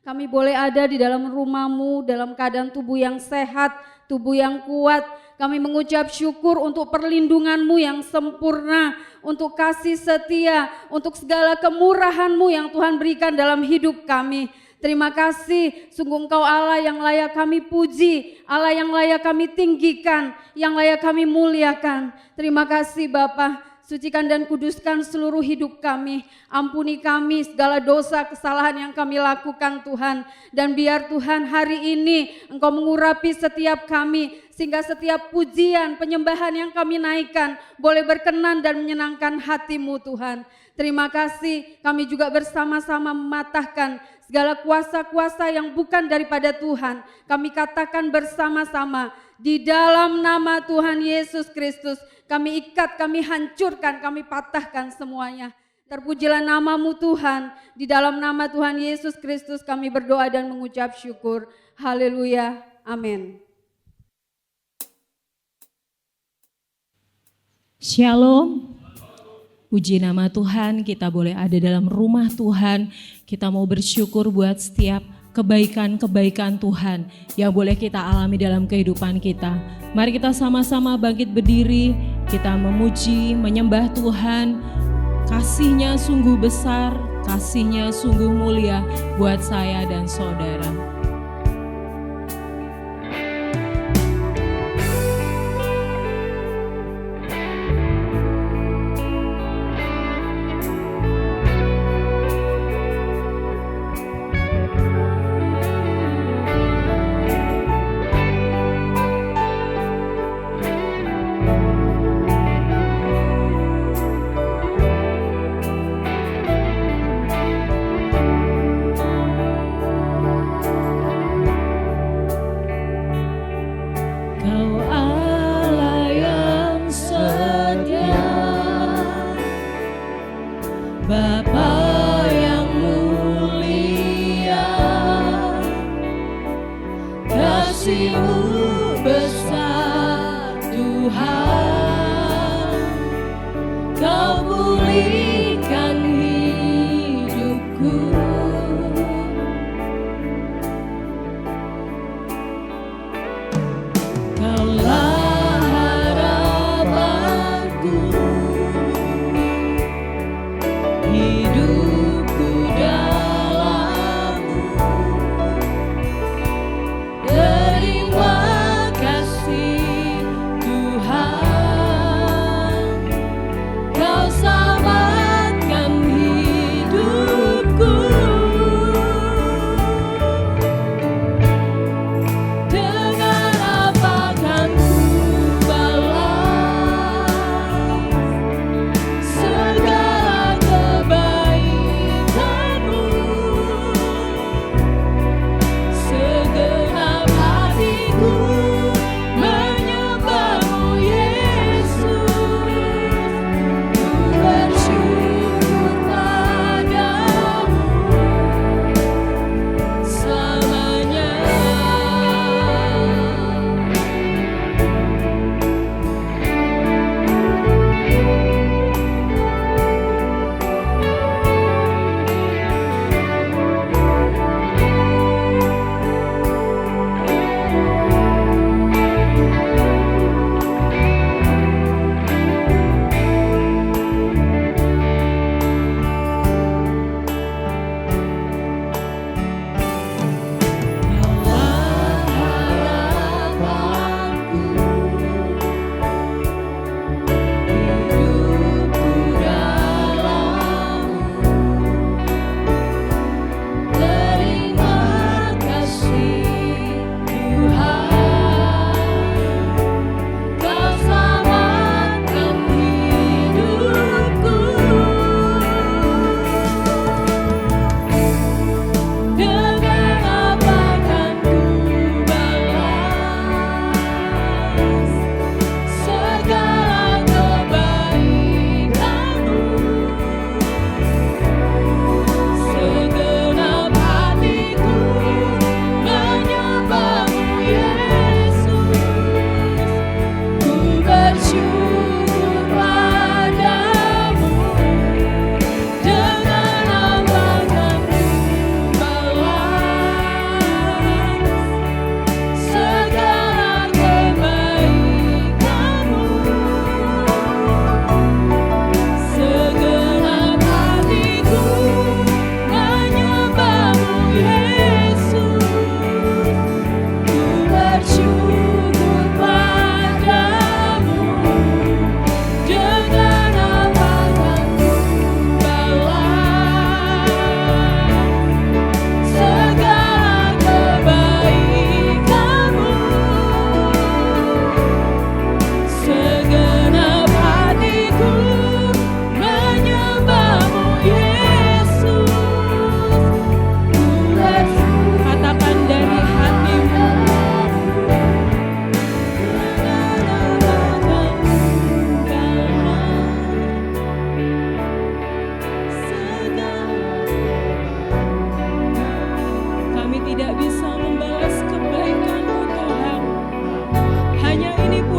Kami boleh ada di dalam rumah-Mu dalam keadaan tubuh yang sehat, tubuh yang kuat. Kami mengucap syukur untuk perlindungan-Mu yang sempurna, untuk kasih setia, untuk segala kemurahan-Mu yang Tuhan berikan dalam hidup kami. Terima kasih, sungguh Engkau Allah yang layak kami puji, Allah yang layak kami tinggikan, yang layak kami muliakan. Terima kasih Bapa. Sucikan dan kuduskan seluruh hidup kami. Ampuni kami segala dosa kesalahan yang kami lakukan Tuhan. Dan biar Tuhan hari ini Engkau mengurapi setiap kami. Sehingga setiap pujian, penyembahan yang kami naikkan boleh berkenan dan menyenangkan hati-Mu Tuhan. Terima kasih, kami juga bersama-sama mematahkan segala kuasa-kuasa yang bukan daripada Tuhan. Kami katakan bersama-sama, di dalam nama Tuhan Yesus Kristus, kami ikat, kami hancurkan, kami patahkan semuanya. Terpujilah nama-Mu Tuhan, di dalam nama Tuhan Yesus Kristus kami berdoa dan mengucap syukur. Haleluya, amin. Shalom. Puji nama Tuhan, kita boleh ada dalam rumah Tuhan. Kita mau bersyukur buat setiap kebaikan-kebaikan Tuhan yang boleh kita alami dalam kehidupan kita. Mari kita sama-sama bangkit berdiri, kita memuji, menyembah Tuhan. Kasih-Nya sungguh besar, kasih-Nya sungguh mulia buat saya dan saudara. Terima kasih Tuhan.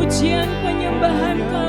pujian penyembahan kami.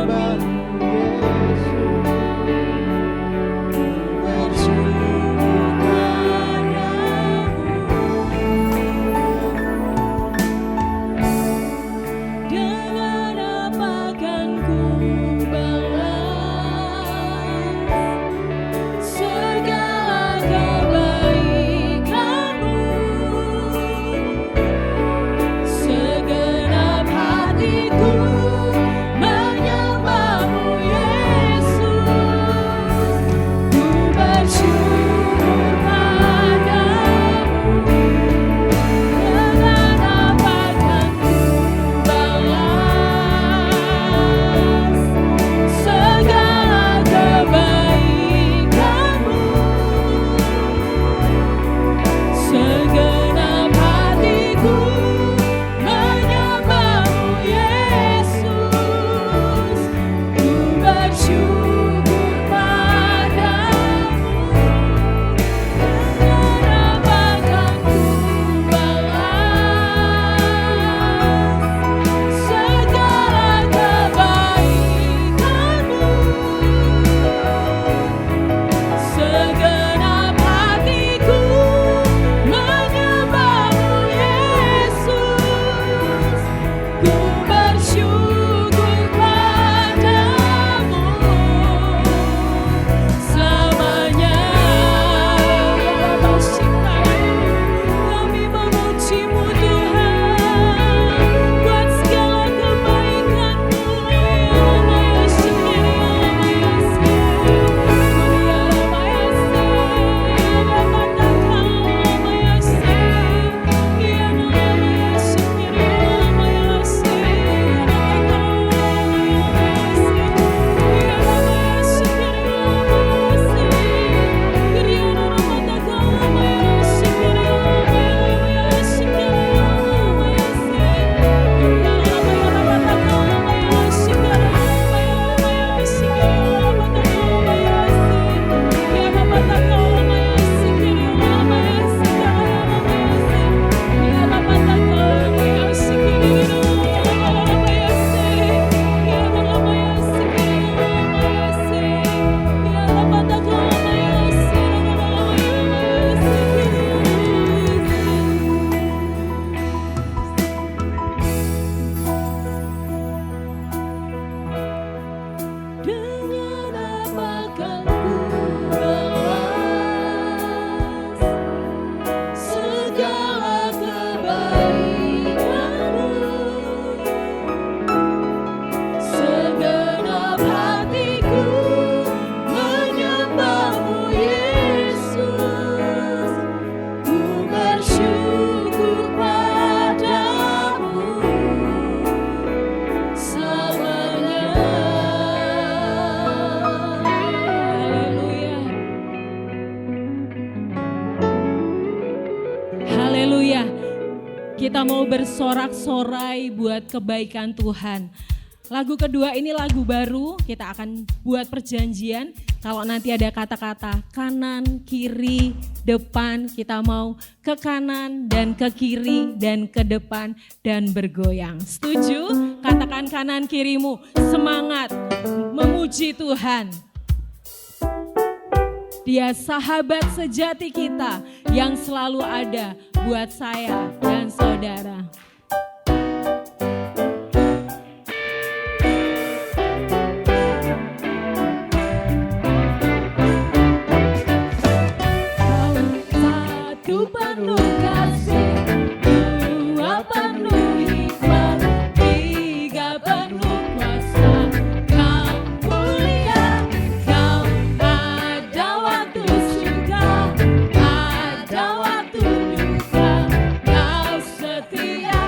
Kita mau bersorak-sorai buat kebaikan Tuhan. Lagu kedua ini lagu baru, kita akan buat perjanjian. Kalau nanti ada kata-kata kanan, kiri, depan, kita mau ke kanan dan ke kiri dan ke depan dan bergoyang. Setuju? Katakan kanan kirimu, semangat memuji Tuhan. Dia sahabat sejati kita yang selalu ada buat saya dan saudara. Satu penuh kasih, dua penuh hikmat, tiga penuh kuasa. Kau mulia, kau ada waktu suka, ada waktu duka. Kau setia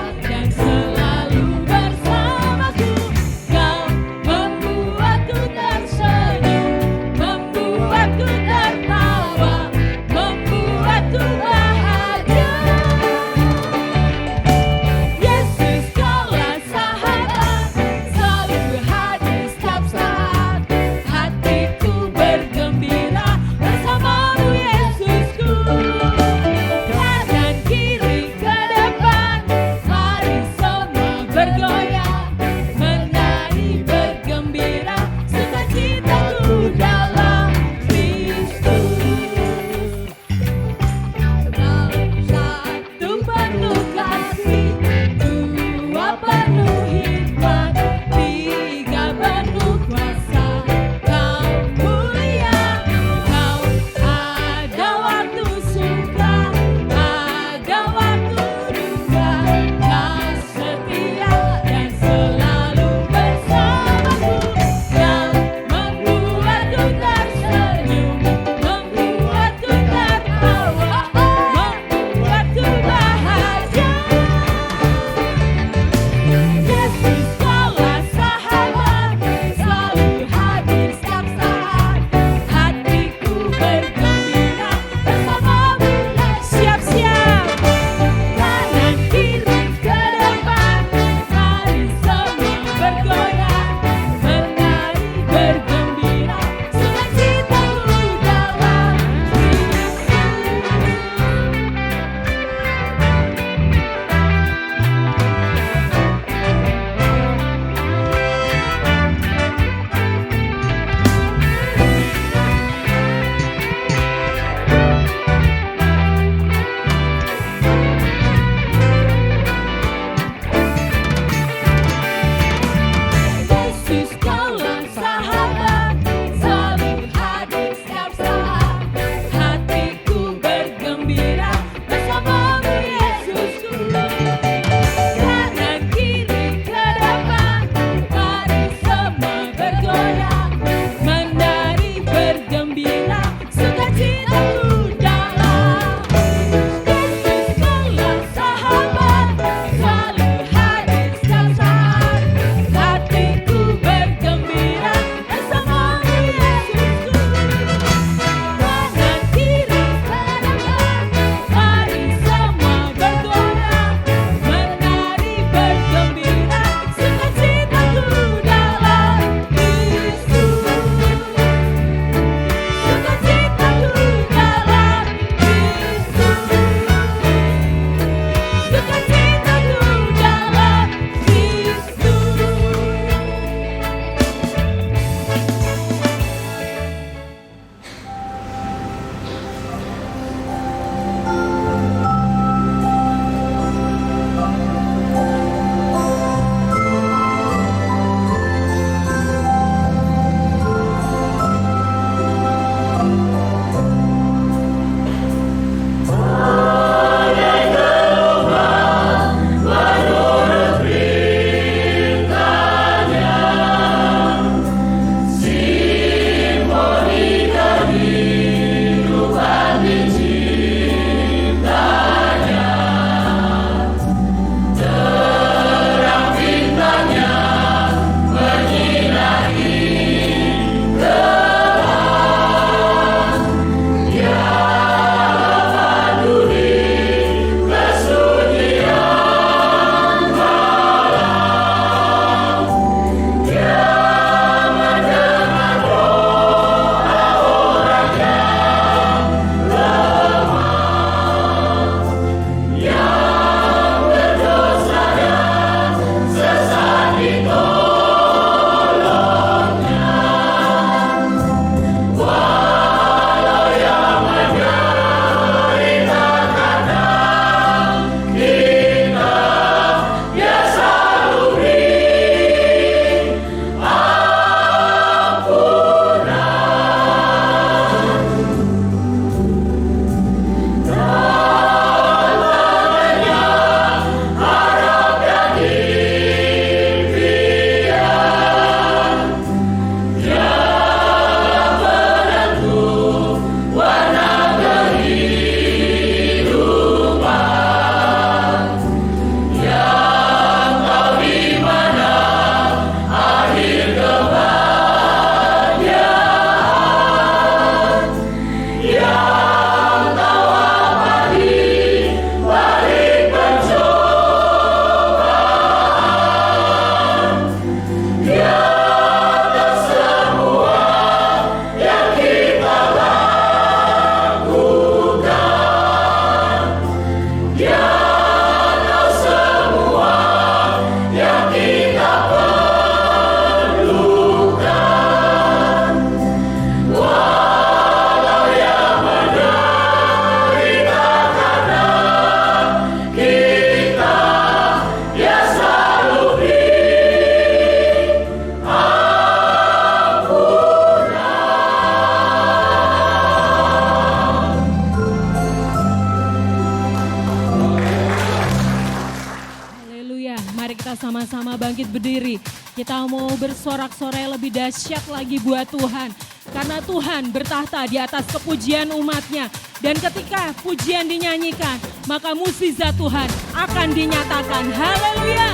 Mari kita sama-sama bangkit berdiri. Kita mau bersorak-sorai lebih dahsyat lagi buat Tuhan. Karena Tuhan bertahta di atas kepujian umatnya. Dan ketika pujian dinyanyikan, maka mukjizat Tuhan akan dinyatakan. Haleluya.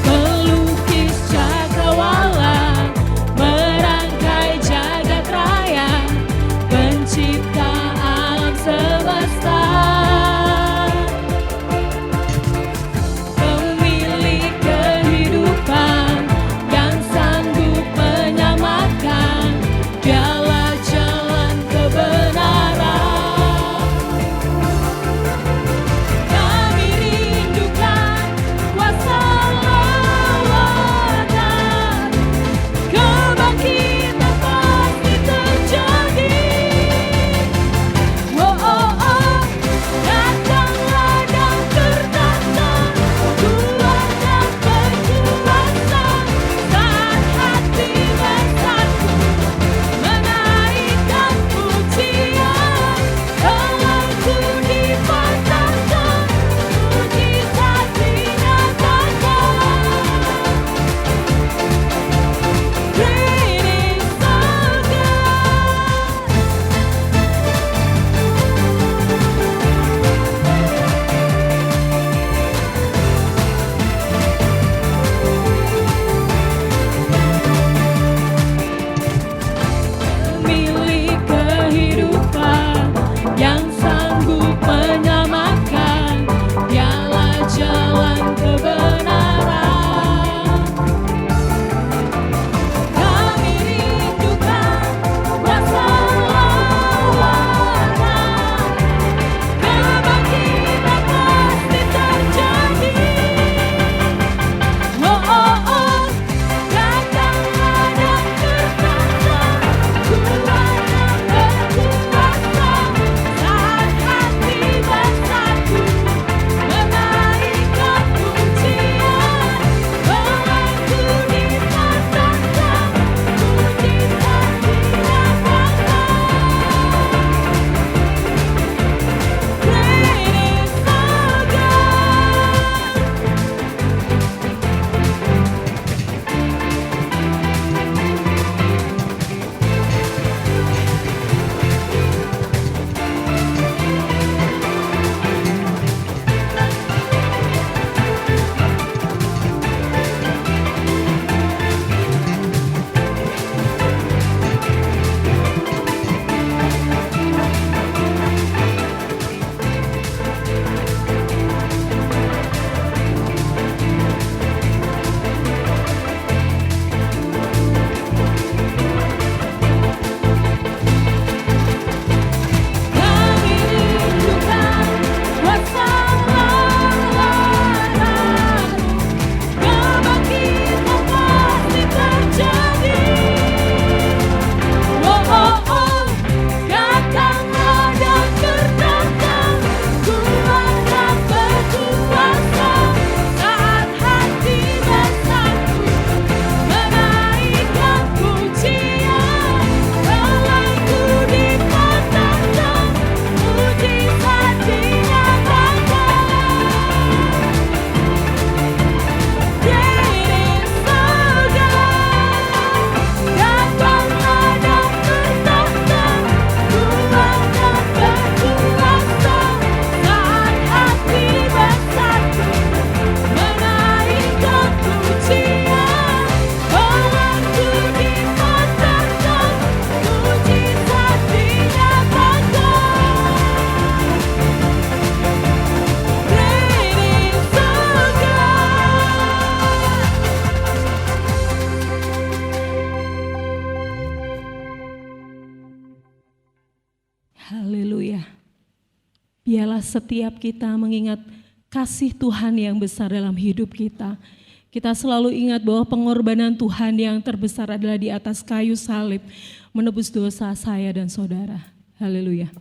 Pelukis cakrawala, merangkai jagat raya, pencipta alam semesta, pemilik kehidupan yang sanggup menyelamatkan, dialah jalan kebenaran. Kami rindukan kuasa lawanan, kebangkitan pasti terjadi. Oh, oh, oh, datanglah dan bertata, keluarkan perkuasa, saat hati bersatu, menaikkan pujian, Allahku dipatahkan, mukjizat dinyatakan. Great is our milik kehidupan yang sanggup menyelamatkan, dialah jalan kebenaran. Kami rindukan kuasa lawanan, kebangkitan pasti terjadi. Oh, oh, oh, datanglah dan bertata, keluarkan perkuasa, saat hati bersatu, menaikkan pujian, Allahku dipatahkan, mukjizat dinyatakan. Great is our God. Kami rindukan kuasa lawanan, kebangkitan pasti terjadi. Oh, oh, oh, datanglah dan bertata, keluarkan perkuasa, saat hati bersatu, menaikkan pujian, Allahku dipatahkan, mukjizat dinyatakan. Great is our God. Datanglah dan bertahta, keluarkan perkuasa, saat hati bersatu, menaikkan pujian, Allahku dipatahkan, mukjizat dinyatakan. Great is our God. Haleluya. Biarlah setiap kita mengingat kasih Tuhan yang besar dalam hidup kita. Kita selalu ingat bahwa pengorbanan Tuhan yang terbesar adalah di atas kayu salib, menebus dosa saya dan saudara. Haleluya.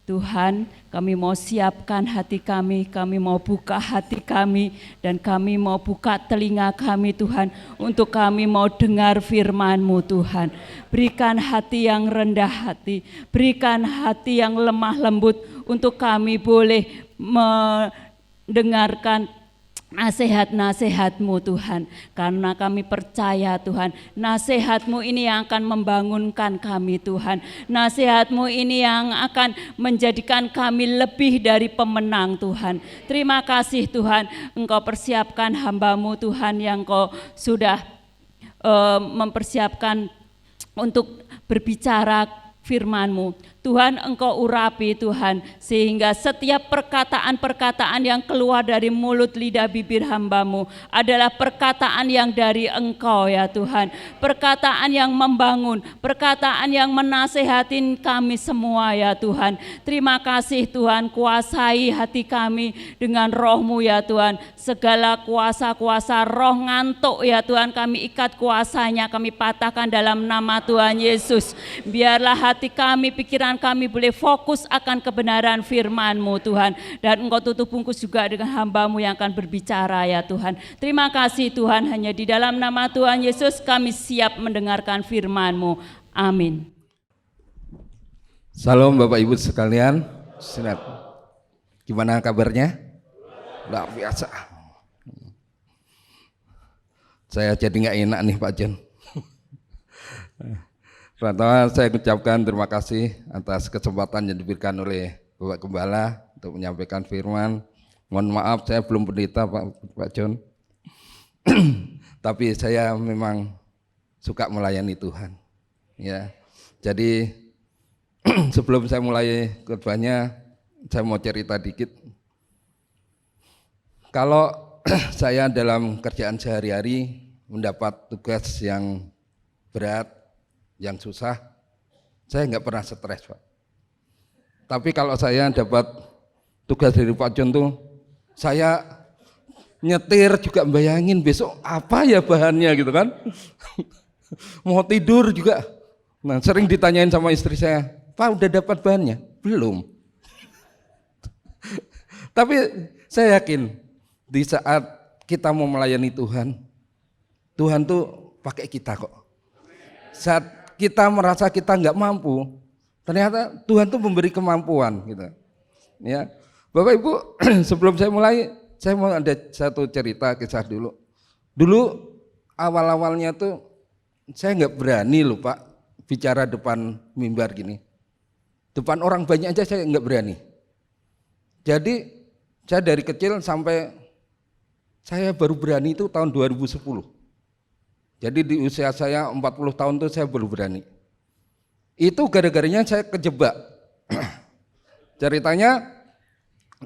Tuhan, kami mau siapkan hati kami mau buka hati kami, dan kami mau buka telinga kami Tuhan, untuk kami mau dengar firman-Mu Tuhan. Berikan hati yang rendah hati, berikan hati yang lemah lembut, untuk kami boleh mendengarkan nasihat-nasihat-Mu Tuhan, karena kami percaya Tuhan, nasihat-Mu ini yang akan membangunkan kami Tuhan, nasihat-Mu ini yang akan menjadikan kami lebih dari pemenang Tuhan. Terima kasih Tuhan, Engkau persiapkan hamba-Mu Tuhan yang Engkau sudah mempersiapkan untuk berbicara firman-Mu. Tuhan, Engkau urapi Tuhan, sehingga setiap perkataan-perkataan yang keluar dari mulut lidah bibir hamba-Mu adalah perkataan yang dari Engkau ya Tuhan. Perkataan yang membangun, perkataan yang menasehatin kami semua ya Tuhan. Terima kasih Tuhan, kuasai hati kami dengan Roh-Mu ya Tuhan. Segala kuasa-kuasa roh ngantuk ya Tuhan, kami ikat kuasanya, kami patahkan dalam nama Tuhan Yesus. Biarlah hati kami, pikiran biarkan kami boleh fokus akan kebenaran firman-Mu Tuhan. Dan Engkau tutup bungkus juga dengan hamba-Mu yang akan berbicara ya Tuhan. Terima kasih Tuhan, hanya di dalam nama Tuhan Yesus kami siap mendengarkan firman-Mu. Amin. Salam Bapak Ibu sekalian. Senat. Gimana kabarnya? Luar biasa. Saya jadi nggak enak nih Pak Jon. Pertama saya ucapkan terima kasih atas kesempatan yang diberikan oleh Bapak Gembala untuk menyampaikan firman. Mohon maaf saya belum pendeta Pak Jon. Tapi saya memang suka melayani Tuhan. Ya. Jadi sebelum saya mulai khotbahnya, saya mau cerita dikit. Kalau saya dalam kerjaan sehari-hari mendapat tugas yang berat, yang susah, saya nggak pernah stres Pak. Tapi kalau saya dapat tugas dari Pak Jon tuh, saya nyetir juga bayangin besok apa ya bahannya gitu kan. Mau tidur juga. Nah sering ditanyain sama istri saya, Pak udah dapat bahannya? Belum. Tapi saya yakin di saat kita mau melayani Tuhan, Tuhan tuh pakai kita kok. Saat kita merasa kita nggak mampu, ternyata Tuhan tuh memberi kemampuan gitu. Ya, Bapak Ibu, sebelum saya mulai, saya mau ada satu cerita kisah dulu. Dulu awal-awalnya tuh saya nggak berani loh Pak bicara depan mimbar gini. Depan orang banyak aja saya nggak berani. Jadi saya dari kecil sampai saya baru berani itu tahun 2010. Jadi di usia saya 40 tahun itu saya baru berani. Itu gara-garanya saya kejebak. Ceritanya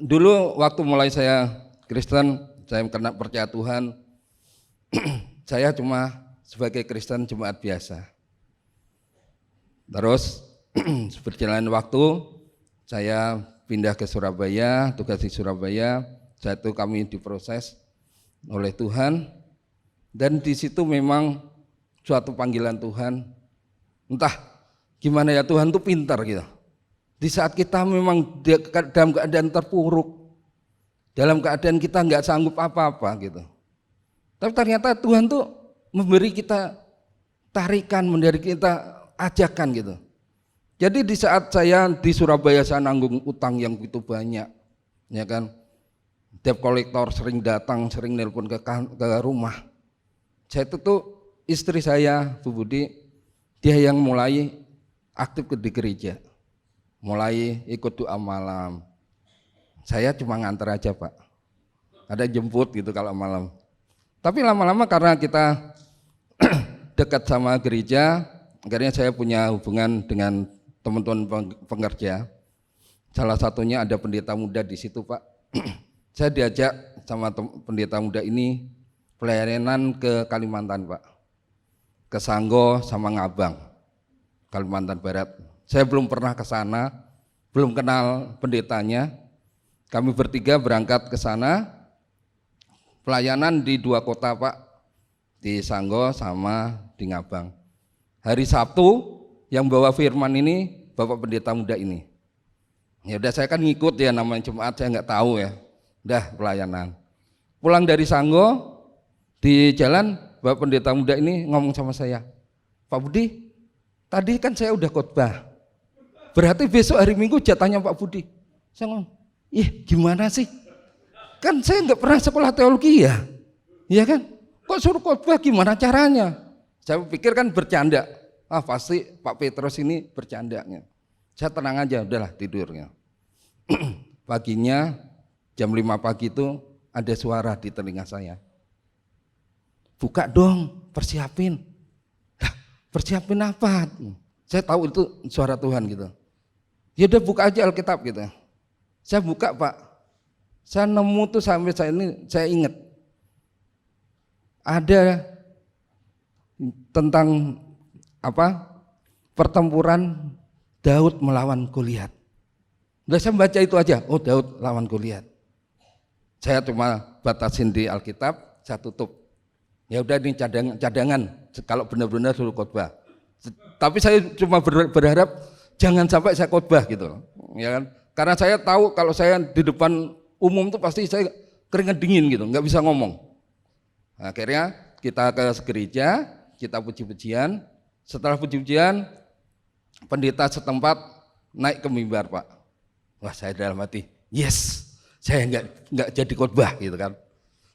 dulu waktu mulai saya Kristen, saya kena percaya Tuhan. Saya cuma sebagai Kristen jemaat biasa. Terus berjalan waktu saya pindah ke Surabaya, tugas di Surabaya. Saat itu kami diproses oleh Tuhan. Dan di situ memang suatu panggilan Tuhan. Entah gimana ya Tuhan tuh pintar gitu. Di saat kita memang dalam keadaan terpuruk, dalam keadaan kita nggak sanggup apa-apa gitu. Tapi ternyata Tuhan tuh memberi kita tarikan, memberi kita ajakan gitu. Jadi di saat saya di Surabaya saya nanggung utang yang begitu banyak, ya kan. Debt kolektor sering datang, sering nelpon ke rumah. Saya itu tuh istri saya, Bu Budi, dia yang mulai aktif di gereja, mulai ikut doa malam. Saya cuma nganter aja Pak, ada jemput gitu kalau malam. Tapi lama-lama karena kita dekat sama gereja, akhirnya saya punya hubungan dengan teman-teman pengerja. Salah satunya ada pendeta muda di situ Pak. Saya diajak sama pendeta muda ini pelayanan ke Kalimantan Pak, ke Sanggo sama Ngabang, Kalimantan Barat. Saya belum pernah ke sana, belum kenal pendetanya. Kami bertiga berangkat ke sana, pelayanan di 2 kota Pak, di Sanggo sama di Ngabang. Hari Sabtu yang bawa firman ini Bapak pendeta muda ini. Ya udah saya kan ngikut ya, namanya jemaat saya nggak tahu ya. Udah pelayanan. Pulang dari Sanggo, di jalan Bapak pendeta muda ini ngomong sama saya, Pak Budi, tadi kan saya udah khotbah, berarti besok hari Minggu jatahnya Pak Budi. Saya ngomong, gimana sih? Kan saya nggak pernah sekolah teologi ya kan? Kok suruh khotbah gimana caranya? Saya pikir kan bercanda, pasti Pak Petrus ini bercandanya. Saya tenang aja, udahlah tidurnya. Paginya jam 5 pagi itu ada suara di telinga saya. Buka dong, persiapin. Persiapin apa? Saya tahu itu suara Tuhan gitu. Ya udah buka aja Alkitab gitu. Saya buka Pak. Saya nemu tuh sampai saya ingat. Ada tentang pertempuran Daud melawan Goliat. Udah saya baca itu aja. Oh Daud lawan Goliat. Saya cuma batasin di Alkitab, saya tutup. Ya udah ini cadangan kalau benar-benar suruh khotbah. Tapi saya cuma berharap jangan sampai saya khotbah gitu loh, ya kan? Karena saya tahu kalau saya di depan umum tuh pasti saya keringat dingin gitu, nggak bisa ngomong. Akhirnya kita ke gereja, kita puji-pujian. Setelah puji-pujian, pendeta setempat naik ke mimbar, Pak. Wah, saya dalam hati, yes, saya nggak jadi khotbah gitu kan.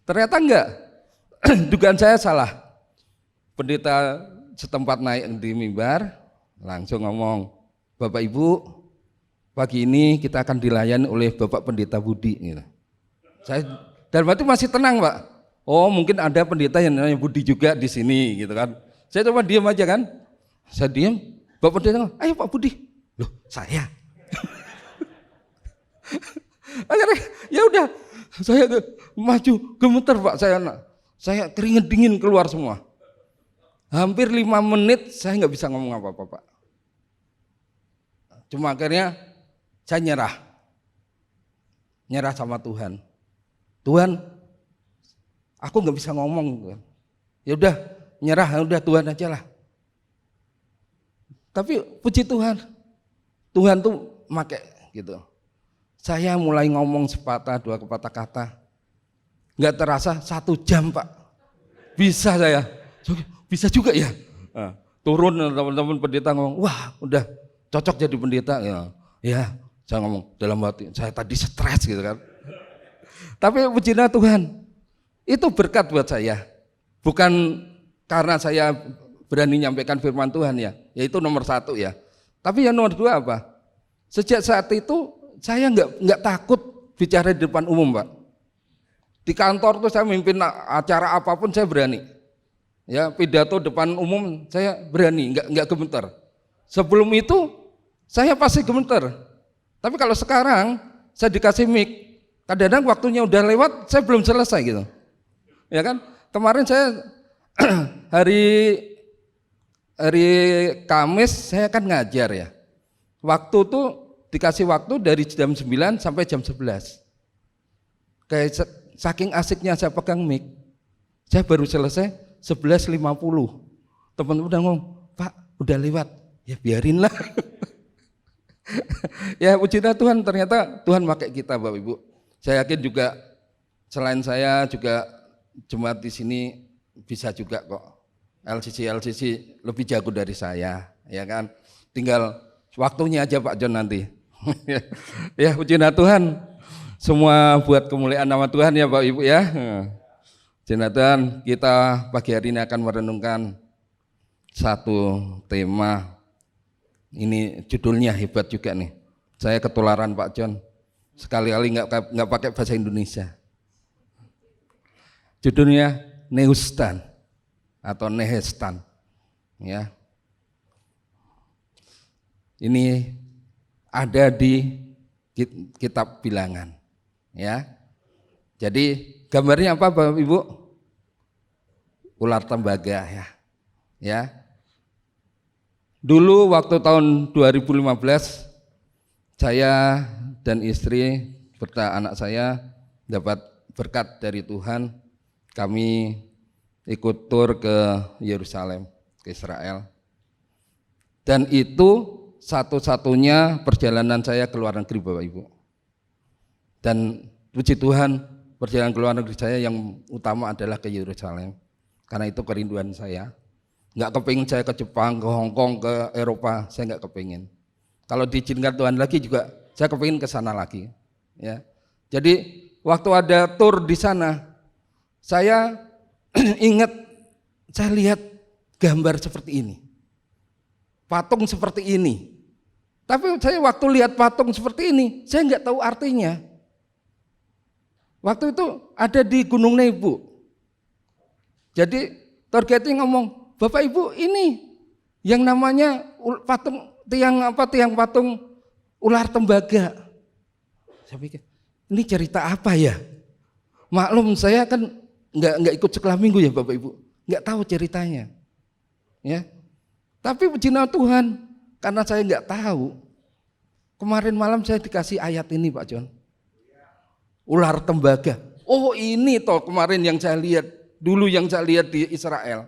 Ternyata enggak, dugaan saya salah. Pendeta setempat naik di mimbar, langsung ngomong, Bapak Ibu, pagi ini kita akan dilayani oleh Bapak Pendeta Budi. Gitu. Saya dalam hati masih tenang, Pak. Oh, mungkin ada pendeta yang namanya Budi juga di sini, gitu kan. Saya cuma diam aja kan. Saya diam, Bapak Pendeta, ayo Pak Budi. Loh, saya. Akhirnya, ya udah, saya maju gemeter, Pak. Saya keringet dingin keluar semua. Hampir 5 menit saya nggak bisa ngomong apa-apa, Pak. Cuma akhirnya saya nyerah sama Tuhan. Tuhan, aku nggak bisa ngomong. Ya udah, nyerah, ya udah Tuhan aja lah. Tapi puji Tuhan, Tuhan tuh make gitu. Saya mulai ngomong sepatah dua kepatah kata, nggak terasa 1 jam, Pak. Bisa saya, bisa juga ya. Nah, turun teman-teman pendeta ngomong, wah udah cocok jadi pendeta ya. Saya ngomong dalam hati, saya tadi stres gitu kan. Tapi pujilah Tuhan, itu berkat buat saya. Bukan karena saya berani nyampaikan firman Tuhan ya itu nomor 1 ya. Tapi yang nomor 2 apa? Sejak saat itu saya nggak takut bicara di depan umum, Pak. Di kantor tuh saya mimpin acara apapun saya berani. Ya, pidato depan umum saya berani, nggak gemeter. Sebelum itu saya pasti gemeter. Tapi kalau sekarang saya dikasih mic, kadang-kadang waktunya udah lewat, saya belum selesai gitu. Ya kan? Kemarin saya hari Kamis saya kan ngajar ya. Waktu tuh dikasih waktu dari jam 9 sampai jam 11. Kayak saking asiknya saya pegang mic, saya baru selesai 11.50. Teman-teman udah ngomong, Pak udah lewat. Ya biarinlah. Ya pujilah Tuhan, ternyata Tuhan pakai kita Bapak Ibu. Saya yakin juga selain saya juga jemaat di sini bisa juga kok. LCC lebih jago dari saya, ya kan. Tinggal waktunya aja Pak John nanti. Ya pujilah Tuhan. Semua buat kemuliaan nama Tuhan ya Bapak Ibu ya. Pujilah Tuhan, kita pagi hari ini akan merenungkan satu tema. Ini judulnya hebat juga nih. Saya ketularan Pak John. Sekali-kali nggak pakai bahasa Indonesia. Judulnya Neustan atau Nehestan. Ya. Ini ada di kitab Bilangan. Ya. Jadi gambarnya apa Bapak Ibu? Ular tembaga ya. Ya. Dulu waktu tahun 2015 saya dan istri serta anak saya dapat berkat dari Tuhan. Kami ikut tur ke Yerusalem, ke Israel. Dan itu satu-satunya perjalanan saya ke luar negeri Bapak Ibu. Dan puji Tuhan, perjalanan ke luar negeri saya yang utama adalah ke Yerusalem. Karena itu kerinduan saya. Nggak kepingin saya ke Jepang, ke Hong Kong, ke Eropa, saya nggak kepingin. Kalau diizinkan Tuhan lagi juga, saya kepingin ke sana lagi. Ya. Jadi waktu ada tur di sana, saya ingat, saya lihat gambar seperti ini, patung seperti ini. Tapi saya waktu lihat patung seperti ini, saya nggak tahu artinya. Waktu itu ada di Gunung Nebo. Jadi tour guide ngomong, Bapak Ibu ini yang namanya patung tiang patung ular tembaga. Saya pikir ini cerita apa ya? Maklum saya kan nggak ikut sekolah minggu ya Bapak Ibu, nggak tahu ceritanya. Ya, tapi puji nama Tuhan karena saya nggak tahu. Kemarin malam saya dikasih ayat ini Pak John. Ular tembaga. Oh ini toh kemarin yang saya lihat dulu yang saya lihat di Israel.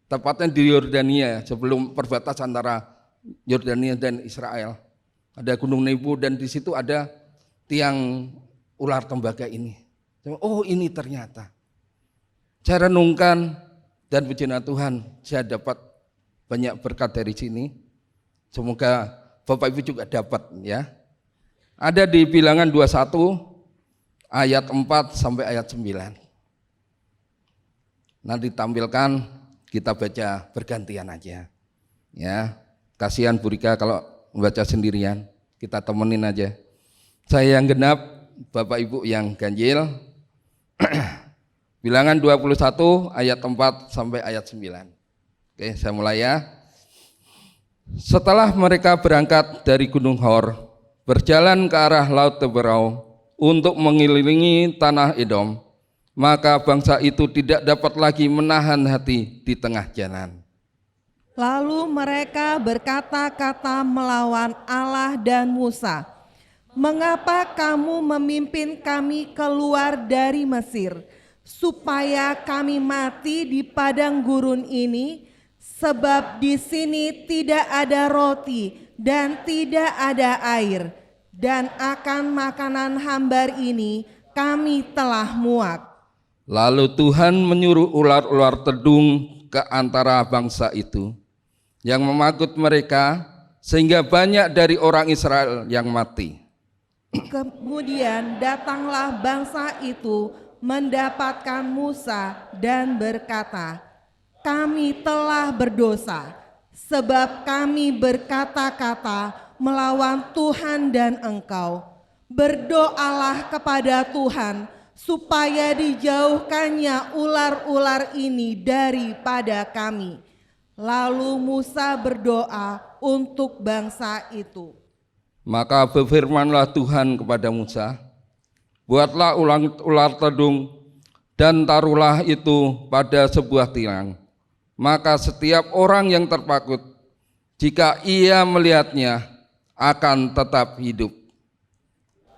Tepatnya di Yordania sebelum perbatasan antara Yordania dan Israel. Ada Gunung Nebo dan di situ ada tiang ular tembaga ini. Oh, ini ternyata. Saya renungkan dan puji Tuhan, saya dapat banyak berkat dari sini. Semoga Bapak Ibu juga dapat ya. Ada di Bilangan 21 ayat 4 sampai ayat 9. Nanti tampilkan, kita baca bergantian aja. Ya, kasihan Bu Rika kalau membaca sendirian, kita temenin aja. Saya yang genap, Bapak Ibu yang ganjil. Bilangan 21 ayat 4 sampai ayat 9. Oke, saya mulai ya. Setelah mereka berangkat dari Gunung Hor, berjalan ke arah Laut Teberau untuk mengelilingi tanah Edom, maka bangsa itu tidak dapat lagi menahan hati di tengah jalan. Lalu mereka berkata-kata melawan Allah dan Musa, "Mengapa kamu memimpin kami keluar dari Mesir, supaya kami mati di padang gurun ini? Sebab di sini tidak ada roti dan tidak ada air, dan akan makanan hambar ini kami telah muak." Lalu Tuhan menyuruh ular-ular tedung ke antara bangsa itu, yang memakut mereka, sehingga banyak dari orang Israel yang mati. Kemudian datanglah bangsa itu mendapatkan Musa dan berkata, "Kami telah berdosa, sebab kami berkata-kata melawan Tuhan dan engkau. Berdoalah kepada Tuhan, supaya dijauhkannya ular-ular ini daripada kami." Lalu Musa berdoa untuk bangsa itu. Maka berfirmanlah Tuhan kepada Musa, "Buatlah ular tedung dan taruhlah itu pada sebuah tiang. Maka setiap orang yang terpakut, jika ia melihatnya, akan tetap hidup."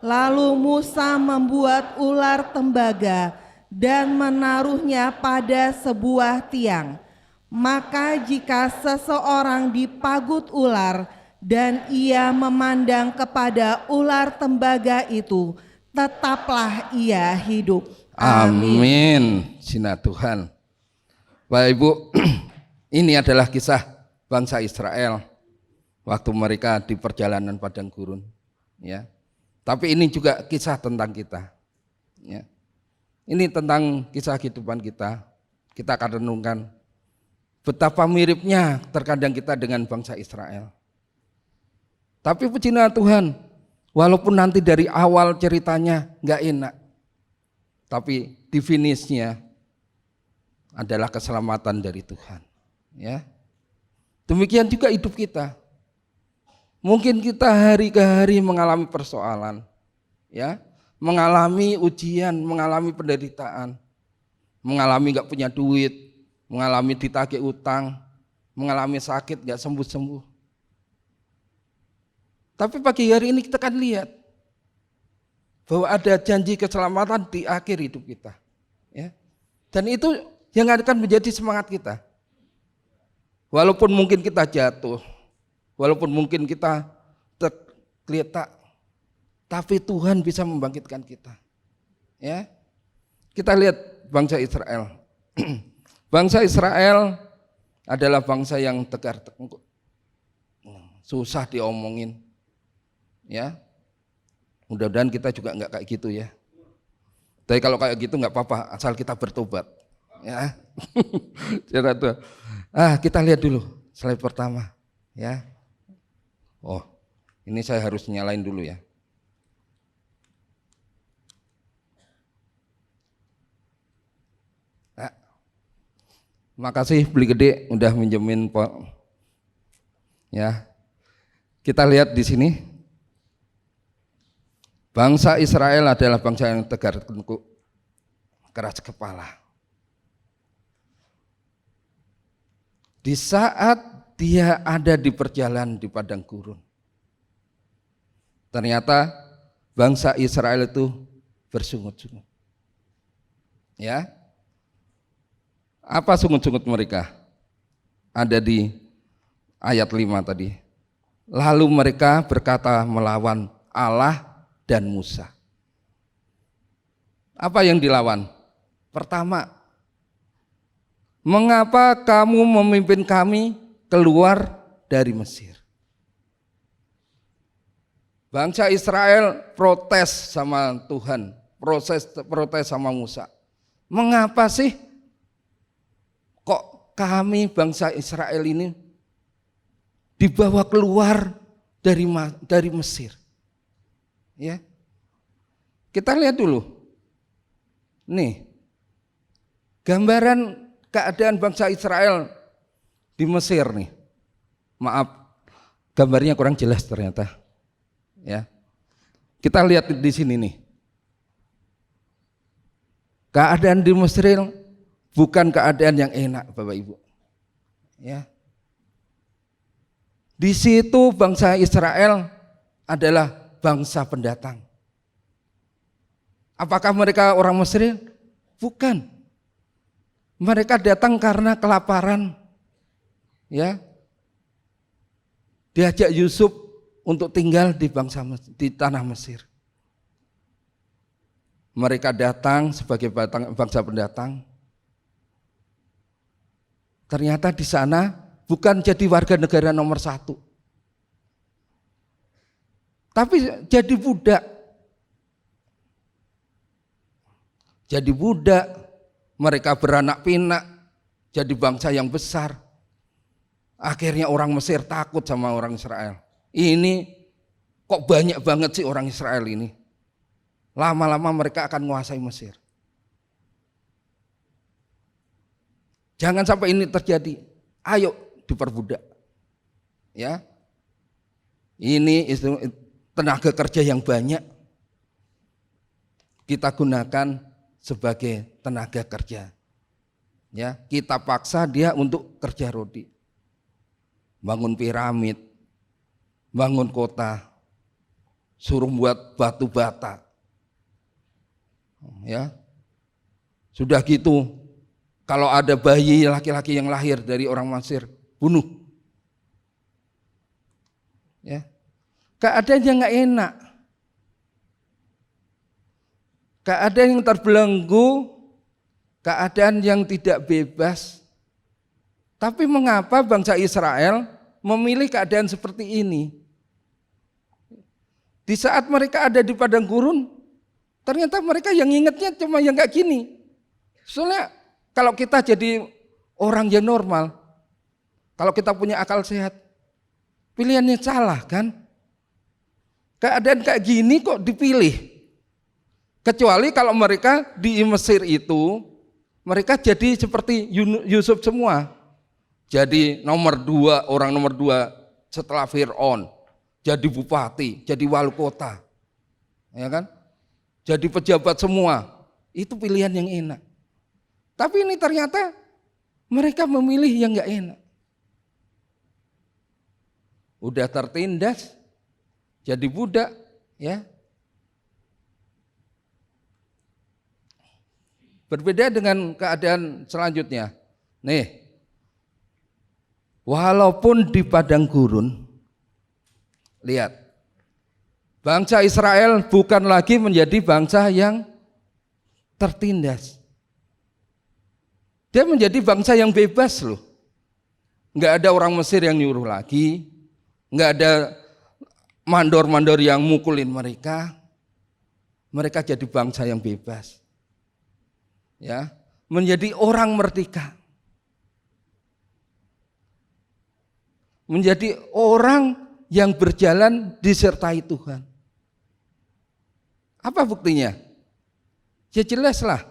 Lalu Musa membuat ular tembaga dan menaruhnya pada sebuah tiang. Maka jika seseorang dipagut ular dan ia memandang kepada ular tembaga itu, tetaplah ia hidup. Amin. Sina Tuhan. Bapak Ibu, ini adalah kisah bangsa Israel waktu mereka di perjalanan padang gurun. Ya. Tapi ini juga kisah tentang kita. Ya. Ini tentang kisah kehidupan kita. Kita akan renungkan betapa miripnya terkadang kita dengan bangsa Israel. Tapi puji Tuhan, walaupun nanti dari awal ceritanya nggak enak, tapi di finishnya adalah keselamatan dari Tuhan. Ya, demikian juga hidup kita. Mungkin kita hari ke hari mengalami persoalan, ya, mengalami ujian, mengalami penderitaan, mengalami nggak punya duit, mengalami ditagih utang, mengalami sakit nggak sembuh-sembuh. Tapi pagi hari ini kita kan lihat bahwa ada janji keselamatan di akhir hidup kita, ya. Dan itu yang akan menjadi semangat kita. Walaupun mungkin kita jatuh, walaupun mungkin kita tergeletak, tapi Tuhan bisa membangkitkan kita. Ya, kita lihat bangsa Israel. Bangsa Israel adalah bangsa yang tegar tengkuk, susah diomongin. Ya, mudah-mudahan kita juga nggak kayak gitu ya. Tapi kalau kayak gitu nggak apa-apa, asal kita bertobat. Ya, kita lihat dulu slide pertama. Ya, oh, ini saya harus nyalain dulu ya. Nah, makasih Beli Gede udah minjemin Pak. Ya, kita lihat di sini. Bangsa Israel adalah bangsa yang tegar tengkuk, keras kepala. Di saat dia ada di perjalanan di padang gurun, ternyata bangsa Israel itu bersungut-sungut. Ya, apa sungut-sungut mereka? Ada di ayat 5 tadi. Lalu mereka berkata melawan Allah dan Musa. Apa yang dilawan? Pertama, mengapa kamu memimpin kami keluar dari Mesir? Bangsa Israel protes sama Tuhan, protes sama Musa. Mengapa sih kok kami bangsa Israel ini dibawa keluar dari Mesir? Ya. Kita lihat dulu. Nih, gambaran keadaan bangsa Israel di Mesir nih. Maaf, gambarnya kurang jelas ternyata. Ya, kita lihat di sini nih. Keadaan di Mesir bukan keadaan yang enak, Bapak Ibu. Ya, di situ bangsa Israel adalah bangsa pendatang. Apakah mereka orang Mesir? Bukan. Mereka datang karena kelaparan. Ya. Diajak Yusuf untuk tinggal di tanah Mesir. Mereka datang sebagai bangsa pendatang. Ternyata di sana bukan jadi warga negara nomor 1, tapi jadi budak. Jadi budak, mereka beranak pinak, jadi bangsa yang besar. Akhirnya orang Mesir takut sama orang Israel. Ini kok banyak banget sih orang Israel ini. Lama-lama mereka akan menguasai Mesir. Jangan sampai ini terjadi. Ayo diperbudak. Ya. Ini tenaga kerja yang banyak kita gunakan sebagai tenaga kerja. Ya, kita paksa dia untuk kerja rodi. Bangun piramid, bangun kota, suruh buat batu bata. Ya. Sudah gitu, kalau ada bayi laki-laki yang lahir dari orang Mesir, bunuh. Ya. Keadaannya nggak enak. Keadaan yang terbelenggu, keadaan yang tidak bebas. Tapi mengapa bangsa Israel memilih keadaan seperti ini? Di saat mereka ada di padang gurun, ternyata mereka yang ingatnya cuma yang kayak gini. Soalnya kalau kita jadi orang yang normal, kalau kita punya akal sehat, pilihannya salah kan? Keadaan kayak gini kok dipilih? Kecuali kalau mereka di Mesir itu, mereka jadi seperti Yusuf semua. Jadi orang nomor 2 setelah Fir'aun. Jadi bupati, jadi wali kota. Ya kan? Jadi pejabat semua. Itu pilihan yang enak. Tapi ini ternyata mereka memilih yang gak enak. Udah tertindas, jadi budak, ya. Berbeda dengan keadaan selanjutnya. Nih, walaupun di padang gurun, lihat, bangsa Israel bukan lagi menjadi bangsa yang tertindas. Dia menjadi bangsa yang bebas loh. Enggak ada orang Mesir yang nyuruh lagi, enggak ada mandor-mandor yang mukulin mereka. Mereka jadi bangsa yang bebas. Ya, menjadi orang merdeka. Menjadi orang yang berjalan disertai Tuhan. Apa buktinya? Ya jelaslah.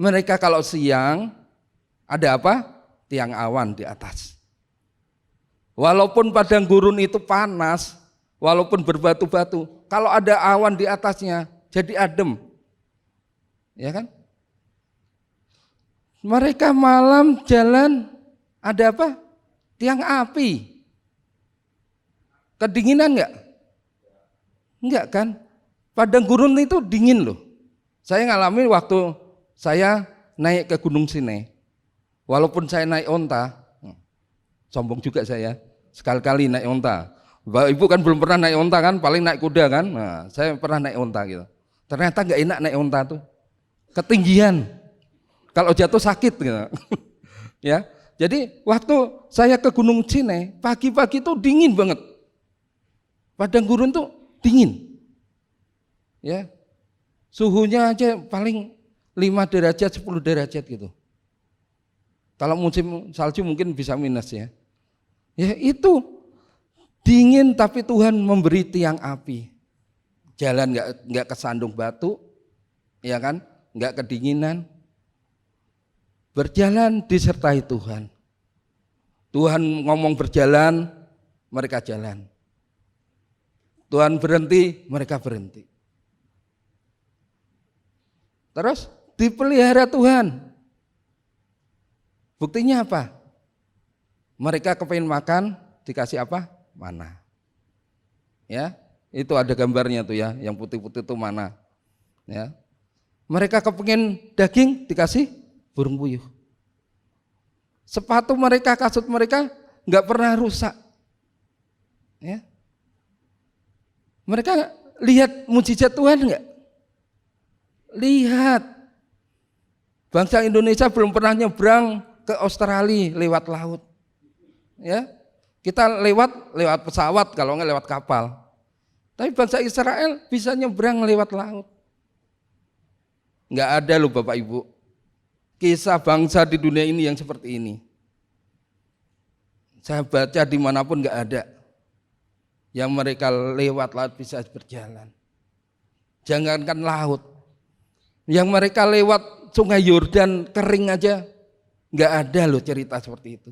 Mereka kalau siang ada apa? Tiang awan di atas. Walaupun padang gurun itu panas, walaupun berbatu-batu, kalau ada awan di atasnya jadi adem. Ya kan? Mereka malam jalan ada apa? Tiang api. Kedinginan enggak? Enggak kan? Padang gurun itu dingin loh. Saya ngalami waktu saya naik ke Gunung Sinai. Walaupun saya naik onta, sombong juga saya, sekali-kali naik onta. Bapak Ibu kan belum pernah naik onta kan, paling naik kuda kan. Nah, saya pernah naik onta gitu. Ternyata nggak enak naik onta tuh, ketinggian. Kalau jatuh sakit gitu. Ya, jadi waktu saya ke Gunung Cinay, pagi-pagi tuh dingin banget. Padang gurun tuh dingin. Ya, suhunya aja paling 5 derajat, 10 derajat gitu. Kalau musim salju mungkin bisa minus ya. Ya itu dingin tapi Tuhan memberi tiang api. Jalan nggak kesandung batu, ya kan? Nggak kedinginan. Berjalan disertai Tuhan. Tuhan ngomong berjalan, mereka jalan. Tuhan berhenti, mereka berhenti. Terus dipelihara Tuhan. Buktinya apa? Mereka kepingin makan, dikasih apa? Mana. Ya, itu ada gambarnya tuh ya, yang putih-putih itu mana. Ya. Mereka kepingin daging, dikasih burung puyuh. Sepatu mereka, kasut mereka nggak pernah rusak. Ya. Mereka lihat mujizat Tuhan nggak? Lihat. Bangsa Indonesia belum pernah nyebrang ke Australia lewat laut. Ya. Kita lewat pesawat, kalau nggak lewat kapal. Tapi bangsa Israel bisa nyebrang lewat laut. Nggak ada loh Bapak Ibu kisah bangsa di dunia ini yang seperti ini. Saya baca dimanapun nggak ada yang mereka lewat laut bisa berjalan. Jangankan laut, yang mereka lewat sungai Yordan kering aja nggak ada loh cerita seperti itu.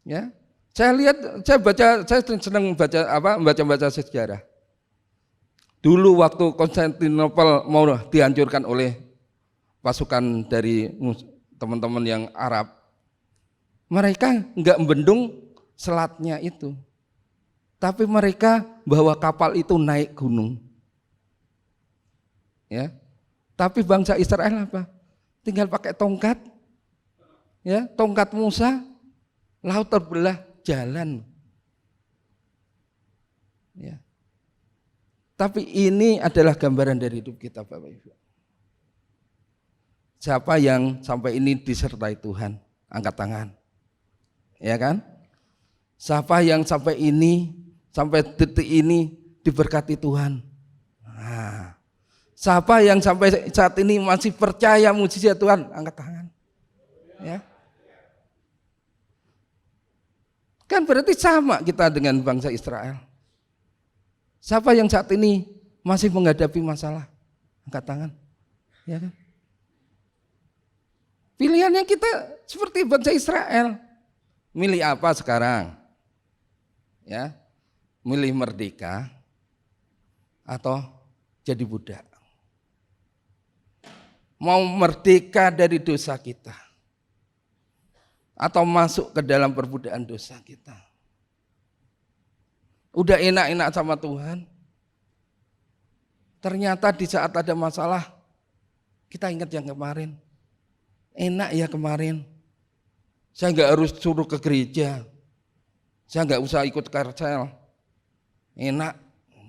Ya, saya lihat, saya senang baca sejarah. Dulu waktu Konstantinopel mau dihancurkan oleh pasukan dari teman-teman yang Arab, mereka nggak membendung selatnya itu, tapi mereka bawa kapal itu naik gunung. Ya, tapi bangsa Israel apa? Tinggal pakai tongkat, ya, tongkat Musa, laut terbelah, jalan. Ya. Tapi ini adalah gambaran dari hidup kita Bapak Ibu. Siapa yang sampai ini disertai Tuhan? Angkat tangan. Ya kan? Siapa yang sampai ini, sampai detik ini diberkati Tuhan? Nah, siapa yang sampai saat ini masih percaya mujizat Tuhan? Angkat tangan. Ya. Kan berarti sama kita dengan bangsa Israel. Siapa yang saat ini masih menghadapi masalah? Angkat tangan. Ya kan? Pilihannya kita seperti bangsa Israel. Milih apa sekarang? Ya, milih merdeka atau jadi budak? Mau merdeka dari dosa kita atau masuk ke dalam perbudakan dosa kita? Udah enak-enak sama Tuhan, ternyata di saat ada masalah kita ingat yang kemarin. Enak ya kemarin, saya nggak harus suruh ke gereja, saya nggak usah ikut karsel, enak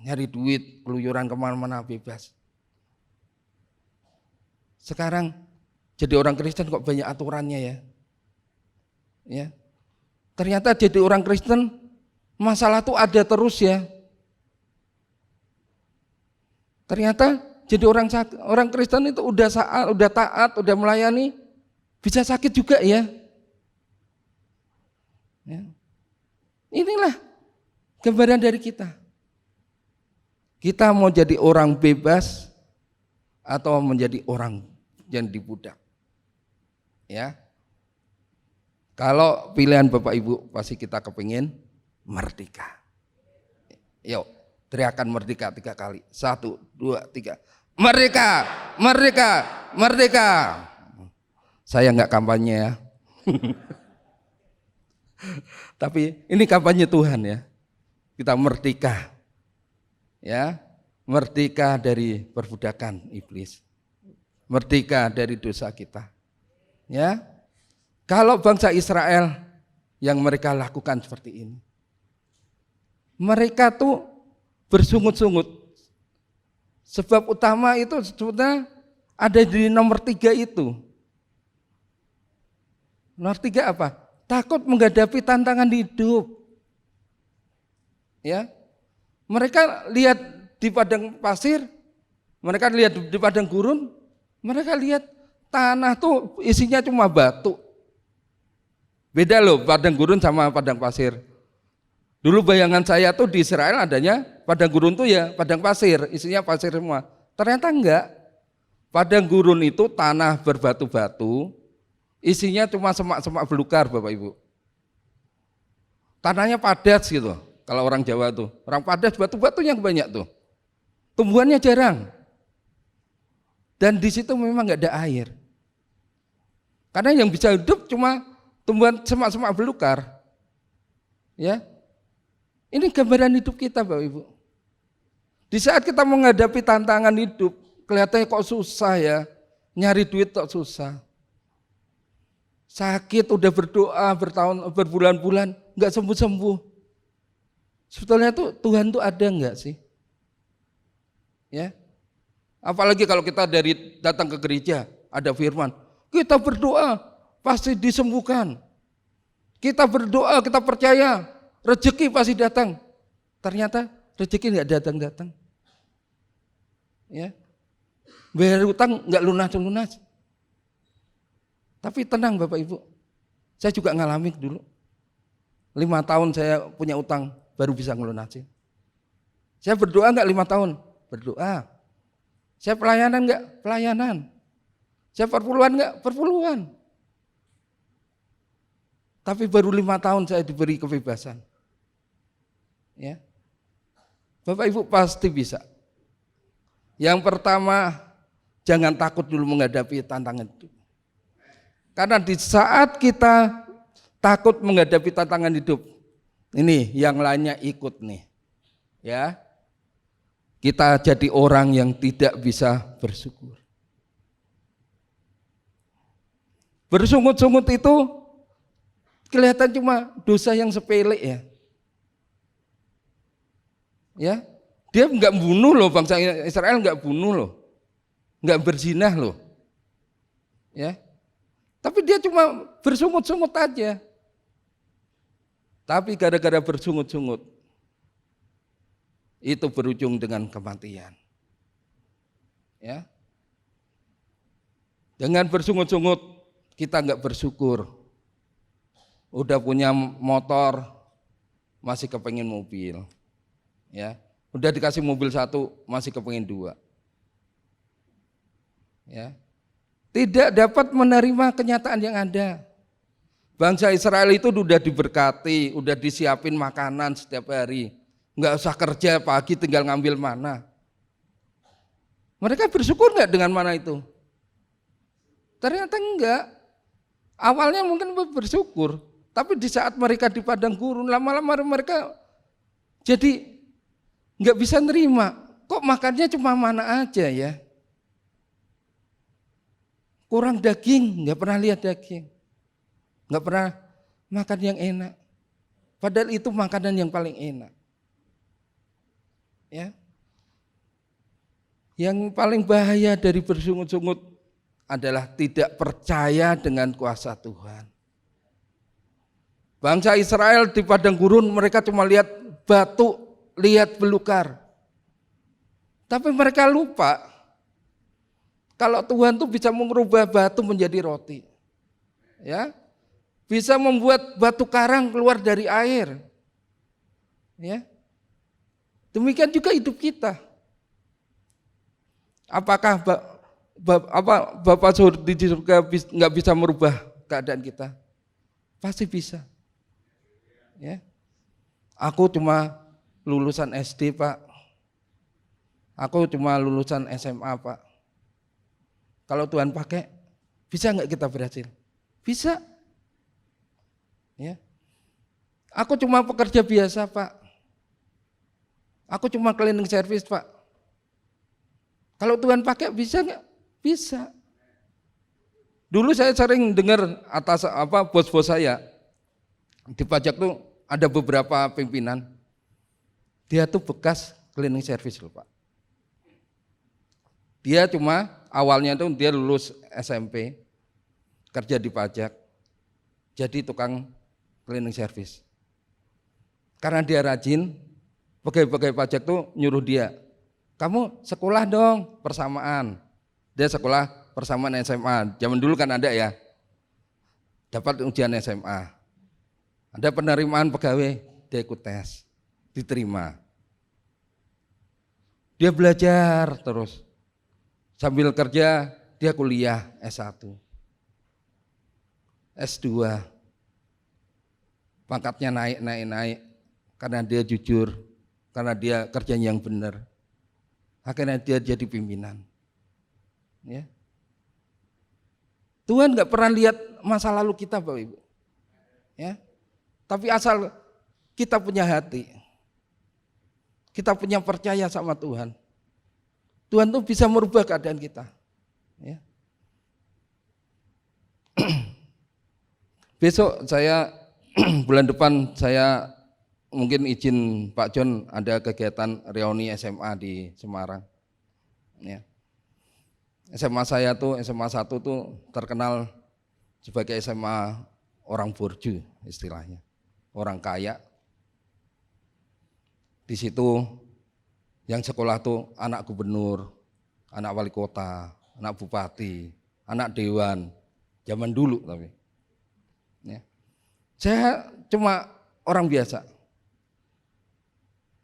nyari duit, keluyuran kemana-mana bebas. Sekarang jadi orang Kristen kok banyak aturannya ya. Ya, ternyata jadi orang Kristen masalah tuh ada terus ya. Ternyata jadi orang Kristen itu udah taat, udah melayani, bisa sakit juga ya. Ya. Inilah gambaran dari kita. Kita mau jadi orang bebas atau menjadi orang yang dibudak. Ya. Kalau pilihan Bapak Ibu pasti kita kepingin merdeka. Yuk, teriakan merdeka 3 kali. 1, 2, 3. Merdeka, merdeka, merdeka. Saya nggak kampanye ya. Tapi ini kampanye Tuhan ya. Kita merdeka. Ya, merdeka dari perbudakan iblis. Merdeka dari dosa kita. Ya. Kalau bangsa Israel yang mereka lakukan seperti ini. Mereka tuh bersungut-sungut. Sebab utama itu sebetulnya ada di nomor 3 itu. Nomor 3 apa? Takut menghadapi tantangan hidup. Ya. Mereka lihat di padang pasir, mereka lihat di padang gurun, mereka lihat tanah tuh isinya cuma batu. Beda loh padang gurun sama padang pasir. Dulu bayangan saya tuh di Israel adanya padang gurun tuh ya padang pasir, isinya pasir semua. Ternyata enggak. Padang gurun itu tanah berbatu-batu, isinya cuma semak-semak belukar Bapak Ibu. Tanahnya padat gitu. Kalau orang Jawa tuh, orang padat batu-batunya banyak tuh. Tumbuhannya jarang. Dan di situ memang enggak ada air. Karena yang bisa hidup cuma tumbuhan semak-semak belukar. Ya. Ini gambaran hidup kita Bapak Ibu. Di saat kita menghadapi tantangan hidup, kelihatannya kok susah ya. Nyari duit kok susah. Sakit udah berdoa berbulan-bulan enggak sembuh-sembuh. Sebetulnya tuh Tuhan tuh ada enggak sih? Ya. Apalagi kalau kita datang ke gereja, ada firman, kita berdoa pasti disembuhkan. Kita berdoa, kita percaya, rezeki pasti datang. Ternyata rezeki enggak datang-datang. Ya. Bayar utang enggak lunas-lunas. Tapi tenang Bapak Ibu, saya juga ngalamin dulu. 5 tahun saya punya utang, baru bisa ngelunasin. Saya berdoa enggak 5 tahun? Berdoa. Saya pelayanan enggak? Pelayanan. Saya perpuluhan enggak? Perpuluhan. Tapi baru 5 tahun saya diberi kebebasan. Ya. Bapak Ibu pasti bisa. Yang pertama, jangan takut dulu menghadapi tantangan itu. Karena di saat kita takut menghadapi tantangan hidup, ini yang lainnya ikut nih. Ya. Kita jadi orang yang tidak bisa bersyukur. Bersungut-sungut itu kelihatan cuma dosa yang sepele ya. Ya. Dia enggak bunuh loh, bangsa Israel enggak bunuh loh. Enggak berzinah loh. Ya. Tapi dia cuma bersungut-sungut aja. Tapi gara-gara bersungut-sungut, itu berujung dengan kematian. Ya. Dengan bersungut-sungut, kita enggak bersyukur. Udah punya motor, masih kepengen mobil. Ya. Udah dikasih mobil 1, masih kepengen 2. Ya. Tidak dapat menerima kenyataan yang ada. Bangsa Israel itu udah diberkati, udah disiapin makanan setiap hari. Enggak usah kerja pagi tinggal ngambil mana. Mereka bersyukur enggak dengan mana itu? Ternyata enggak. Awalnya mungkin bersyukur, tapi di saat mereka di padang gurun, lama-lama mereka jadi enggak bisa nerima. Kok makannya cuma mana aja ya? Kurang daging, enggak pernah lihat daging. Enggak pernah makan yang enak. Padahal itu makanan yang paling enak. Ya. Yang paling bahaya dari bersungut-sungut adalah tidak percaya dengan kuasa Tuhan. Bangsa Israel di padang gurun mereka cuma lihat batu, lihat belukar. Tapi mereka lupa kalau Tuhan tuh bisa mengubah batu menjadi roti. Ya. Bisa membuat batu karang keluar dari air. Ya. Demikian juga hidup kita. Apakah Bapak di surga nggak bisa merubah keadaan kita? Pasti bisa. Ya. Aku cuma lulusan SD Pak. Aku cuma lulusan SMA Pak. Kalau Tuhan pakai, bisa nggak kita berhasil? Bisa. Ya. Aku cuma pekerja biasa Pak. Aku cuma cleaning service Pak. Kalau Tuhan pakai bisa nggak? Bisa. Dulu saya sering dengar bos-bos saya Di pajak tuh ada beberapa pimpinan, dia tuh bekas cleaning service loh Pak. Dia cuma awalnya tuh dia lulus SMP, kerja di pajak, jadi tukang cleaning service. Karena dia rajin, pegawai-pegawai pajak tuh nyuruh dia, kamu sekolah dong persamaan. Dia sekolah persamaan SMA, zaman dulu kan ada ya, dapat ujian SMA. Ada penerimaan pegawai, dia ikut tes, diterima. Dia belajar terus, sambil kerja dia kuliah S1, S2, pangkatnya naik, karena dia jujur, karena dia kerjanya yang benar. Akhirnya dia jadi pimpinan. Ya. Tuhan nggak pernah lihat masa lalu kita, Bapak Ibu. Ya. Tapi asal kita punya hati, kita punya percaya sama Tuhan, Tuhan tuh bisa merubah keadaan kita. Ya. Besok saya bulan depan saya mungkin izin Pak John ada kegiatan reuni SMA di Semarang. Ya. SMA saya tuh SMA 1 tuh terkenal sebagai SMA orang borju istilahnya, orang kaya. Di situ yang sekolah tuh anak gubernur, anak wali kota, anak bupati, anak dewan, zaman dulu tapi. Ya. Saya cuma orang biasa.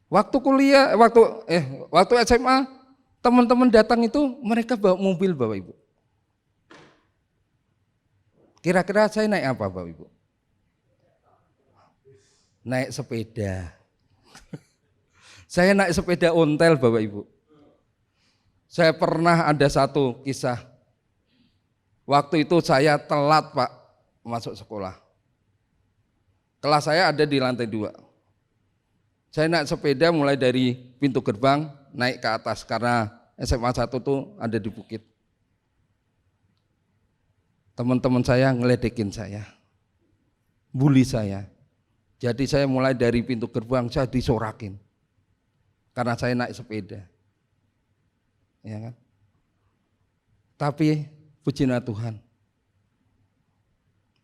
Waktu kuliah, waktu SMA, teman-teman datang itu mereka bawa mobil Bapak Ibu. Kira-kira saya naik apa Bapak Ibu? Naik sepeda. Saya naik sepeda ontel Bapak Ibu. Saya pernah ada satu kisah. Waktu itu saya telat Pak masuk sekolah. Kelas saya ada di lantai 2. Saya naik sepeda mulai dari pintu gerbang naik ke atas karena SMA 1 tuh ada di bukit. Teman-teman saya ngeledekin saya, bully saya. Jadi saya mulai dari pintu gerbang saya disorakin karena saya naik sepeda. Ya kan? Tapi pujilah Tuhan.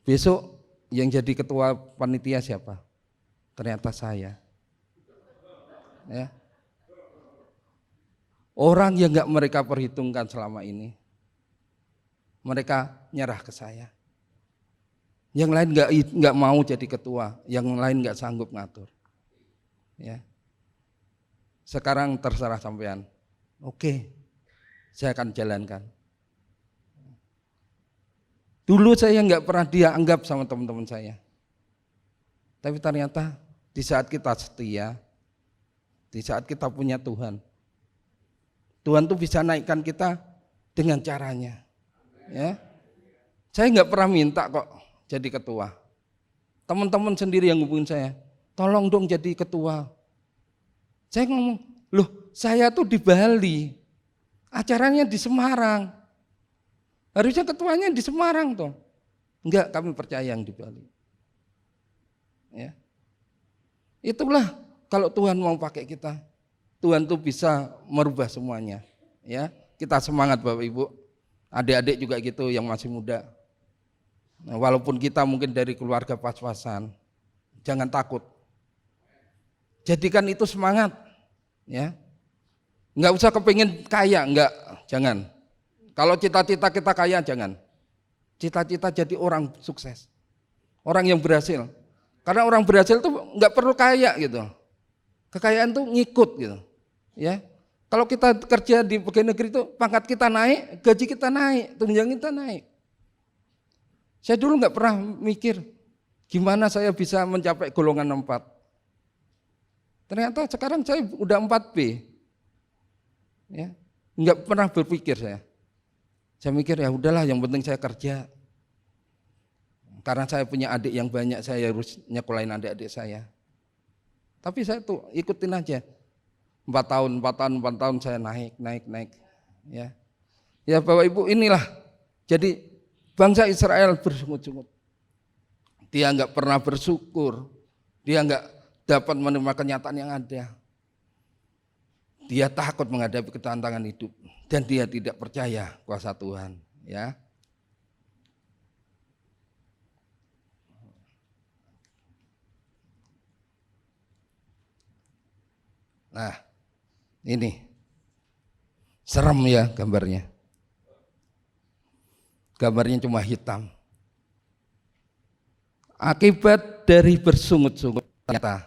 Besok yang jadi ketua panitia siapa? Ternyata saya. Ya. Orang yang nggak mereka perhitungkan selama ini, mereka nyerah ke saya. Yang lain nggak mau jadi ketua, yang lain nggak sanggup ngatur. Ya. Sekarang terserah sampean. Oke, saya akan jalankan. Dulu saya nggak pernah dianggap sama teman-teman saya, tapi ternyata di saat kita setia, di saat kita punya Tuhan, Tuhan tuh bisa naikkan kita dengan caranya. Ya, saya nggak pernah minta kok jadi ketua. Teman-teman sendiri yang hubungin saya, tolong dong jadi ketua. Saya ngomong, loh saya tuh di Bali, acaranya di Semarang. Harusnya ketuanya di Semarang toh. Enggak, kami percaya yang di Bali. Ya. Itulah kalau Tuhan mau pakai kita, Tuhan tuh bisa merubah semuanya. Ya, kita semangat Bapak Ibu, adik-adik juga gitu yang masih muda. Nah, walaupun kita mungkin dari keluarga pas-pasan, jangan takut. Jadikan itu semangat, ya. Enggak usah kepingin kaya, enggak, jangan. Kalau cita-cita kita kaya, jangan. Cita-cita jadi orang sukses, orang yang berhasil. Karena orang berhasil tuh enggak perlu kaya gitu. Kekayaan tuh ngikut gitu, ya. Kalau kita kerja di pegawai negeri itu pangkat kita naik, gaji kita naik, tunjangan kita naik. Saya dulu nggak pernah mikir gimana saya bisa mencapai golongan 4. Ternyata sekarang saya udah 4B, ya. Nggak pernah berpikir saya. Saya mikir ya udahlah, yang penting saya kerja. Karena saya punya adik yang banyak, saya harus nyekolahin adik-adik saya. Tapi saya tuh ikutin aja. 4 tahun saya naik. Ya. Ya Bapak Ibu, inilah. Jadi bangsa Israel bersungut-sungut. Dia enggak pernah bersyukur. Dia enggak dapat menerima kenyataan yang ada. Dia takut menghadapi tantangan hidup dan dia tidak percaya kuasa Tuhan, ya. Nah, ini serem ya gambarnya. Gambarnya cuma hitam. Akibat dari bersungut-sungut ternyata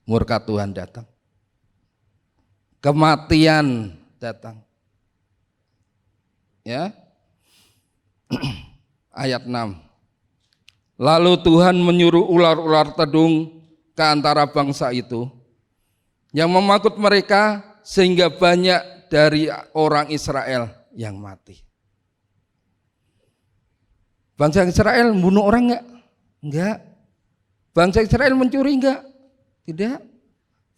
murka Tuhan datang. Kematian datang. Ya. Ayat 6. Lalu Tuhan menyuruh ular-ular tedung ke antara bangsa itu yang memakut mereka sehingga banyak dari orang Israel yang mati. Bangsa Israel membunuh orang enggak? Enggak. Bangsa Israel mencuri enggak? Tidak.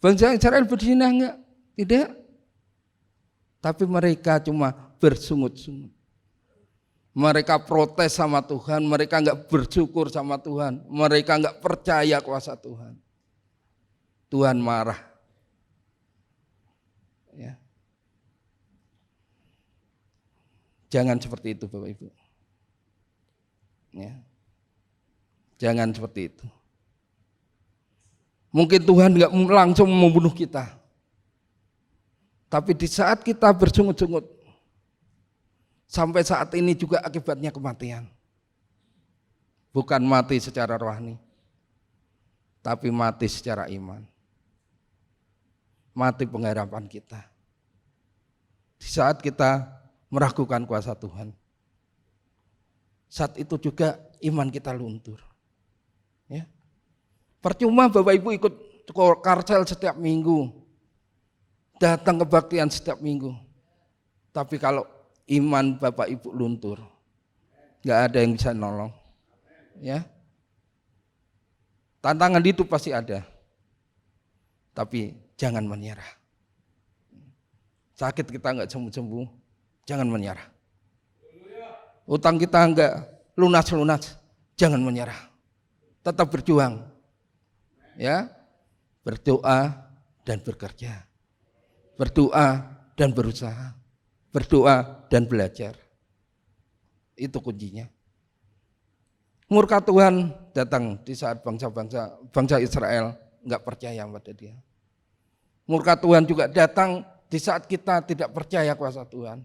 Bangsa Israel berzina enggak? Tidak. Tapi mereka cuma bersungut-sungut. Mereka protes sama Tuhan, mereka enggak bersyukur sama Tuhan, mereka enggak percaya kuasa Tuhan. Tuhan marah. Ya. Jangan seperti itu Bapak Ibu. Ya. Jangan seperti itu. Mungkin Tuhan enggak langsung membunuh kita. Tapi di saat kita bersungut-sungut, sampai saat ini juga akibatnya kematian. Bukan mati secara rohani, tapi mati secara iman. Mati pengharapan kita. Di saat kita meragukan kuasa Tuhan, saat itu juga iman kita luntur. Ya. Percuma Bapak Ibu ikut karsel setiap minggu, datang kebaktian setiap minggu, tapi kalau iman Bapak Ibu luntur, nggak ada yang bisa nolong. Ya. Tantangan itu pasti ada, tapi jangan menyerah. Sakit kita nggak sembuh-sembuh, jangan menyerah. Utang kita nggak lunas-lunas, jangan menyerah. Tetap berjuang, ya, berdoa dan bekerja, berdoa dan berusaha, berdoa dan belajar. Itu kuncinya. Murka Tuhan datang di saat bangsa Israel nggak percaya pada Dia. Murka Tuhan juga datang di saat kita tidak percaya kuasa Tuhan.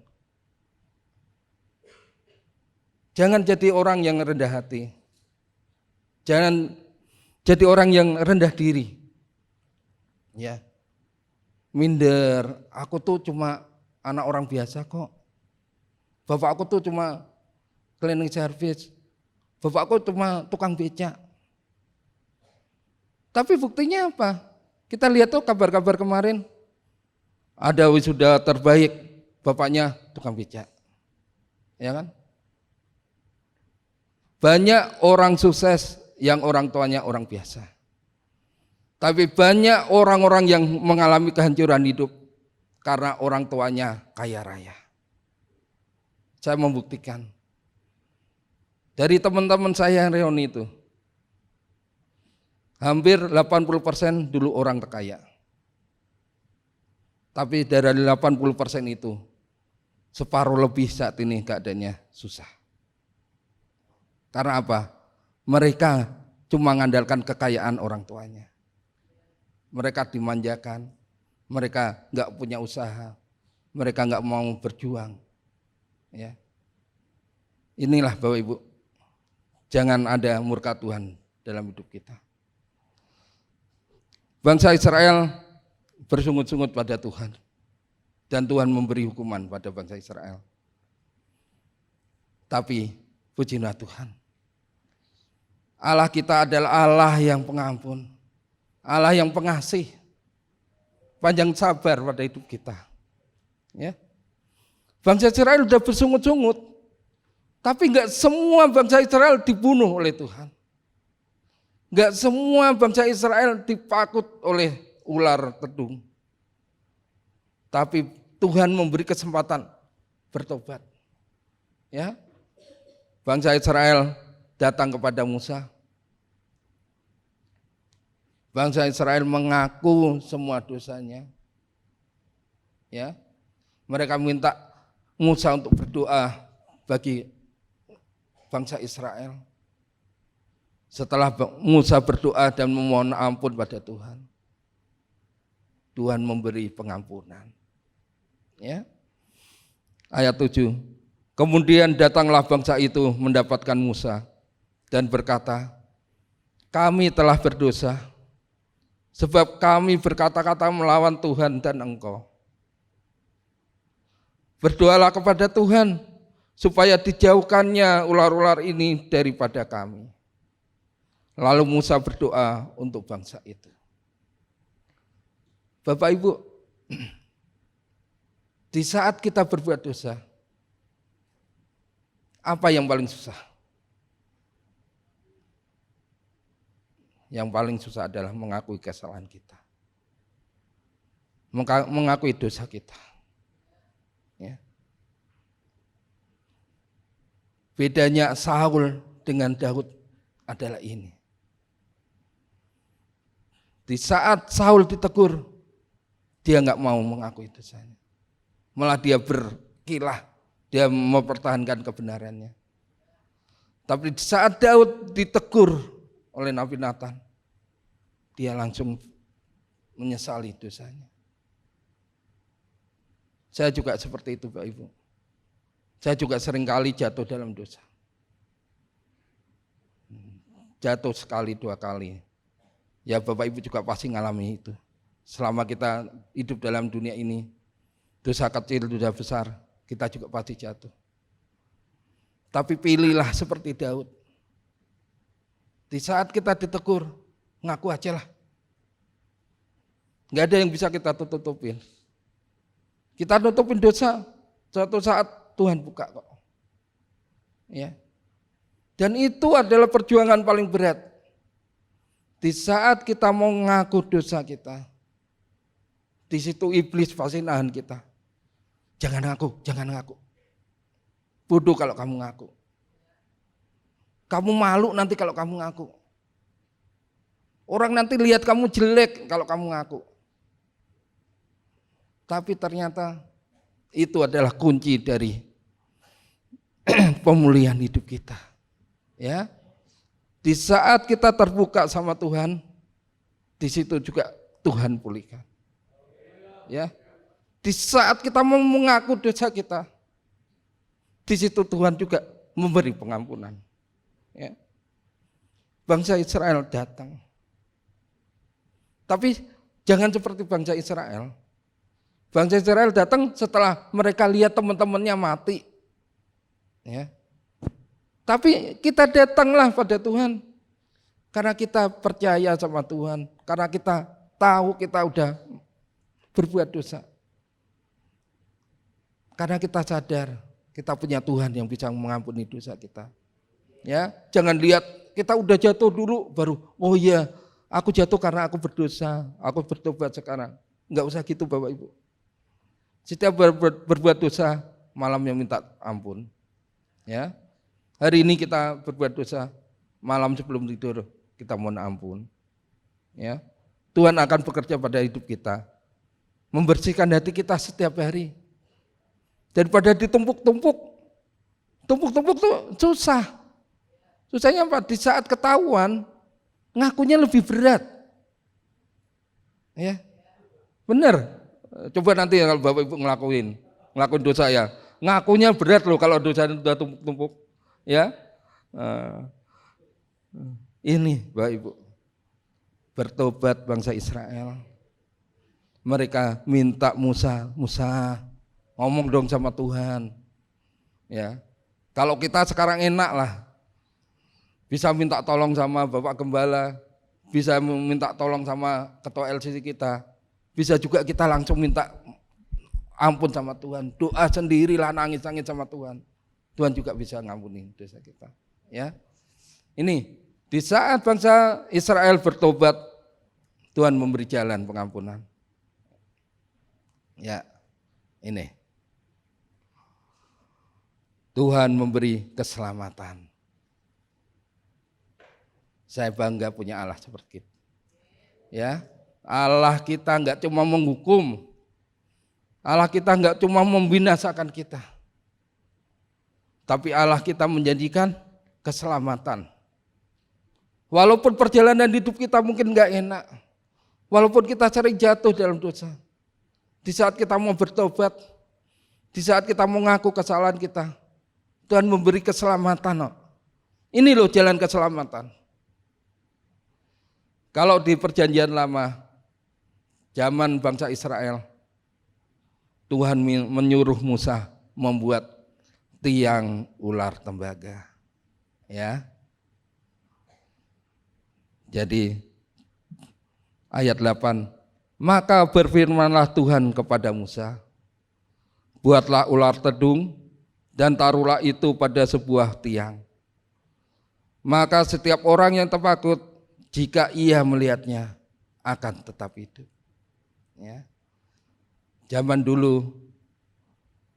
Jangan jadi orang yang rendah hati. Jangan jadi orang yang rendah diri. Ya. Minder, aku tuh cuma anak orang biasa kok. Bapak aku tuh cuma cleaning service. Bapak aku cuma tukang becak. Tapi buktinya apa? Kita lihat tuh kabar-kabar kemarin, ada wisuda terbaik, bapaknya tukang becak, ya kan? Banyak orang sukses yang orang tuanya orang biasa, tapi banyak orang-orang yang mengalami kehancuran hidup karena orang tuanya kaya raya. Saya membuktikan dari teman-teman saya yang reuni itu, hampir 80% dulu orang terkaya. Tapi dari 80% itu, separuh lebih saat ini keadaannya susah. Karena apa? Mereka cuma mengandalkan kekayaan orang tuanya. Mereka dimanjakan, mereka nggak punya usaha, mereka nggak mau berjuang. Ya. Inilah Bapak Ibu, jangan ada murka Tuhan dalam hidup kita. Bangsa Israel bersungut-sungut pada Tuhan dan Tuhan memberi hukuman pada bangsa Israel. Tapi pujilah Tuhan, Allah kita adalah Allah yang pengampun, Allah yang pengasih, panjang sabar pada hidup kita. Ya. Bangsa Israel sudah bersungut-sungut, tapi enggak semua bangsa Israel dibunuh oleh Tuhan. Enggak semua bangsa Israel dipakut oleh ular tedung. Tapi Tuhan memberi kesempatan bertobat. Ya. Bangsa Israel datang kepada Musa. Bangsa Israel mengaku semua dosanya. Ya. Mereka minta Musa untuk berdoa bagi bangsa Israel. Setelah Musa berdoa dan memohon ampun pada Tuhan, Tuhan memberi pengampunan. Ya. Ayat 7. Kemudian datanglah bangsa itu mendapatkan Musa dan berkata, kami telah berdosa, sebab kami berkata-kata melawan Tuhan dan engkau. Berdoalah kepada Tuhan, supaya dijauhkannya ular-ular ini daripada kami. Lalu Musa berdoa untuk bangsa itu. Bapak Ibu, di saat kita berbuat dosa, apa yang paling susah? Yang paling susah adalah mengakui kesalahan kita, mengakui dosa kita. Ya. Bedanya Saul dengan Daud adalah ini. Di saat Saul ditegur, dia nggak mau mengakui dosanya, malah dia berkilah, dia mempertahankan kebenarannya. Tapi di saat Daud ditegur oleh Nabi Nathan, dia langsung menyesali dosanya. Saya juga seperti itu, Bapak Ibu. Saya juga seringkali jatuh dalam dosa. Jatuh sekali, 2 kali. Ya Bapak Ibu juga pasti ngalami itu. Selama kita hidup dalam dunia ini, dosa kecil, dosa besar, kita juga pasti jatuh. Tapi pilihlah seperti Daud. Di saat kita ditegur, ngaku aja lah. Nggak ada yang bisa kita tutupin. Kita nutupin dosa, suatu saat Tuhan buka kok. Ya. Dan itu adalah perjuangan paling berat. Di saat kita mau ngaku dosa kita, di situ iblis pasti nahan kita. Jangan ngaku. Bodoh kalau kamu ngaku. Kamu malu nanti kalau kamu ngaku. Orang nanti lihat kamu jelek kalau kamu ngaku. Tapi ternyata itu adalah kunci dari pemulihan hidup kita. Ya. Di saat kita terbuka sama Tuhan, di situ juga Tuhan pulihkan. Ya. Di saat kita mau mengaku dosa kita, di situ Tuhan juga memberi pengampunan. Ya. Bangsa Israel datang. Tapi jangan seperti bangsa Israel. Bangsa Israel datang setelah mereka lihat teman-temannya mati. Ya. Tapi kita datanglah pada Tuhan karena kita percaya sama Tuhan, karena kita tahu kita udah berbuat dosa. Karena kita sadar kita punya Tuhan yang bisa mengampuni dosa kita. Ya, jangan lihat kita udah jatuh dulu baru oh iya, aku jatuh karena aku berdosa, aku bertobat sekarang. Enggak usah gitu Bapak Ibu. Setiap berbuat dosa malamnya minta ampun. Ya. Hari ini kita berbuat dosa, malam sebelum tidur kita mohon ampun. Ya. Tuhan akan bekerja pada hidup kita. Membersihkan hati kita setiap hari. Daripada ditumpuk-tumpuk. Tumpuk-tumpuk tuh susah. Susahnya apa? Di saat ketahuan ngakunya lebih berat. Ya. Benar. Coba nanti kalau Bapak Ibu ngelakuin dosa ya. Ngakunya berat loh kalau dosa sudah tumpuk-tumpuk. Ya. Ini Bapak Ibu. Bertobat bangsa Israel. Mereka minta Musa ngomong dong sama Tuhan. Ya. Kalau kita sekarang enak lah. Bisa minta tolong sama Bapak Gembala, bisa minta tolong sama ketua LCC kita. Bisa juga kita langsung minta ampun sama Tuhan. Doa sendirilah, nangis-nangis sama Tuhan. Tuhan juga bisa ngampuni dosa kita. Ya. Ini di saat bangsa Israel bertobat, Tuhan memberi jalan pengampunan. Ya. Ini. Tuhan memberi keselamatan. Saya bangga punya Allah seperti itu. Ya, Allah kita enggak cuma menghukum, Allah kita enggak cuma membinasakan kita, tapi Allah kita menjanjikan keselamatan. Walaupun perjalanan hidup kita mungkin enggak enak, walaupun kita sering jatuh dalam dosa, di saat kita mau bertobat, di saat kita mau ngaku kesalahan kita, Tuhan memberi keselamatan. Ini loh jalan keselamatan. Kalau di perjanjian lama, zaman bangsa Israel, Tuhan menyuruh Musa membuat tiang ular tembaga. Ya. Jadi ayat 8, maka berfirmanlah Tuhan kepada Musa, buatlah ular tedung dan taruhlah itu pada sebuah tiang. Maka setiap orang yang terpakut, jika ia melihatnya akan tetap hidup. Ya. Zaman dulu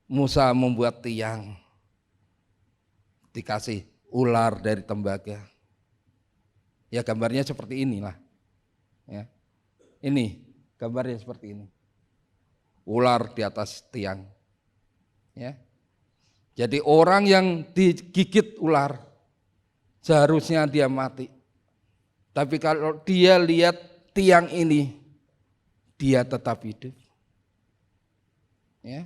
Musa membuat tiang, dikasih ular dari tembaga. Ya gambarnya seperti inilah. Ya. Ini gambarnya seperti ini. Ular di atas tiang. Ya. Jadi orang yang digigit ular seharusnya dia mati. Tapi kalau dia lihat tiang ini, dia tetap hidup. Ya.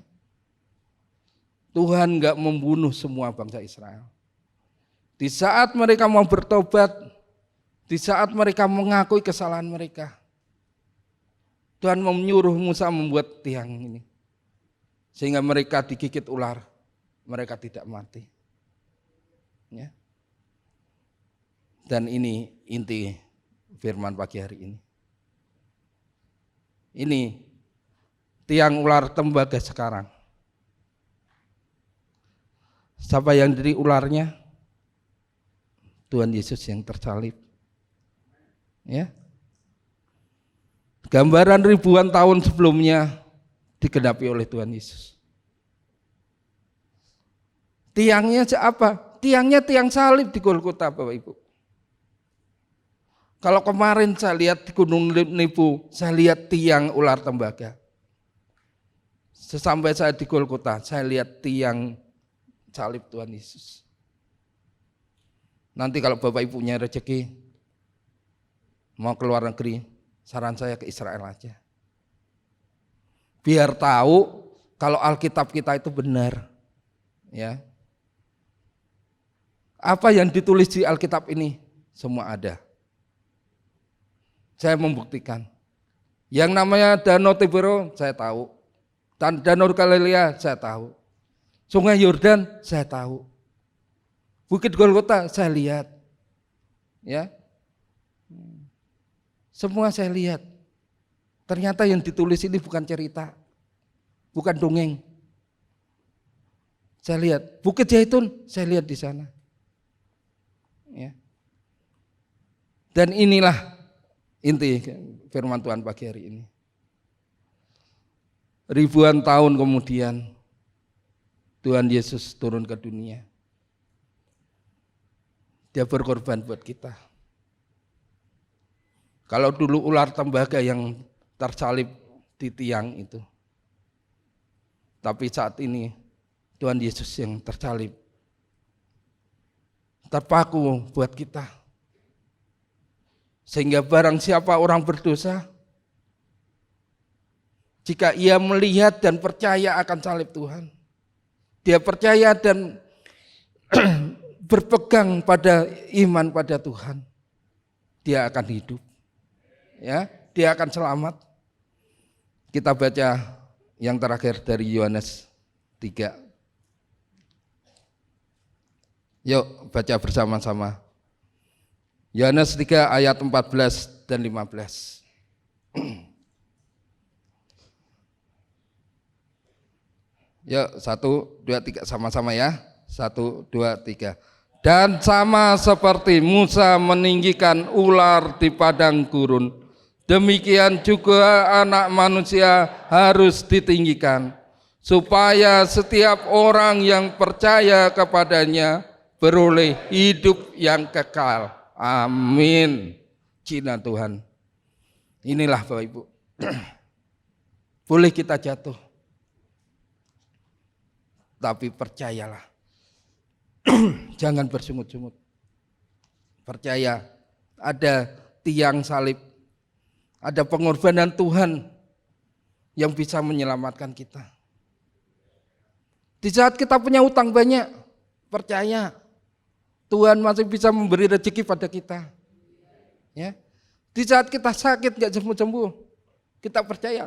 Tuhan enggak membunuh semua bangsa Israel. Di saat mereka mau bertobat, di saat mereka mengakui kesalahan mereka, Tuhan menyuruh Musa membuat tiang ini. Sehingga mereka digigit ular, mereka tidak mati. Ya. Dan ini inti firman pagi hari ini. Ini tiang ular tembaga sekarang. Siapa yang jadi ularnya? Tuhan Yesus yang tersalib. Ya. Gambaran ribuan tahun sebelumnya digenapi oleh Tuhan Yesus. Tiangnya apa? Tiangnya tiang salib di Golgota, Bapak Ibu. Kalau kemarin saya lihat di Gunung Nebo, saya lihat tiang ular tembaga. Sesampai saya di Golgota, saya lihat tiang salib Tuhan Yesus. Nanti kalau Bapak Ibu punya rezeki, mau ke luar negeri, saran saya ke Israel aja. Biar tahu kalau Alkitab kita itu benar. Ya. Apa yang ditulis di Alkitab ini semua ada. Saya membuktikan. Yang namanya Danau Tibero saya tahu. Danau Galilea saya tahu. Sungai Yordan saya tahu. Bukit Golgota saya lihat. Ya. Semua saya lihat. Ternyata yang ditulis ini bukan cerita. Bukan dongeng. Saya lihat. Bukit Zaitun saya lihat di sana. Ya. Dan inilah inti firman Tuhan pagi hari ini. Ribuan tahun kemudian Tuhan Yesus turun ke dunia. Dia berkorban buat kita. Kalau dulu ular tembaga yang tersalib di tiang itu. Tapi saat ini Tuhan Yesus yang tersalib. Terpaku buat kita. Sehingga barang siapa orang berdosa, jika ia melihat dan percaya akan salib Tuhan, dia percaya dan berpegang pada iman pada Tuhan, dia akan hidup. Ya, dia akan selamat. Kita baca yang terakhir dari Yohanes 3. Yuk baca bersama-sama. Yohanes 3 ayat 14 dan 15. Yuk 1, 2, 3 sama-sama ya. 1, 2, 3. Dan sama seperti Musa meninggikan ular di padang gurun, demikian juga anak manusia harus ditinggikan, supaya setiap orang yang percaya kepadanya beroleh hidup yang kekal. Amin. Cina Tuhan. Inilah Bapak Ibu. Boleh kita jatuh. Tapi percayalah. Jangan bersungut-sungut. Percaya ada tiang salib. Ada pengorbanan Tuhan yang bisa menyelamatkan kita. Di saat kita punya utang banyak, percaya Tuhan masih bisa memberi rezeki pada kita. Ya. Di saat kita sakit nggak sembuh-sembuh, kita percaya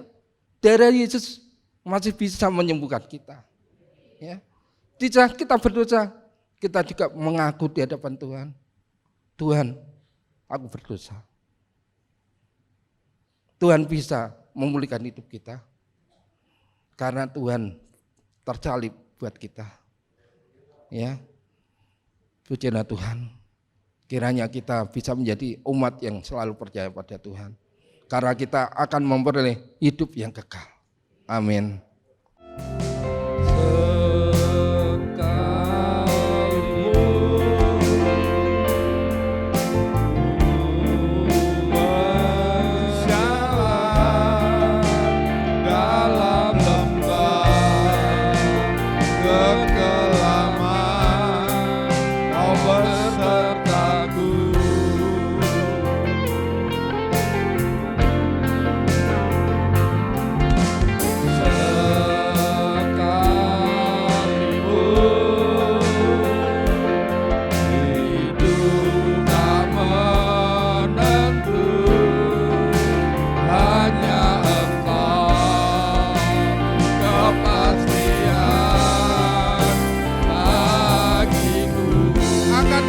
darah Yesus masih bisa menyembuhkan kita. Ya. Di saat kita berdosa, kita juga mengaku di hadapan Tuhan. Tuhan, aku berdosa. Tuhan bisa memulihkan hidup kita. Karena Tuhan tersalib buat kita. Ya. Pujilah Tuhan. Kiranya kita bisa menjadi umat yang selalu percaya pada Tuhan. Karena kita akan memperoleh hidup yang kekal. Amin.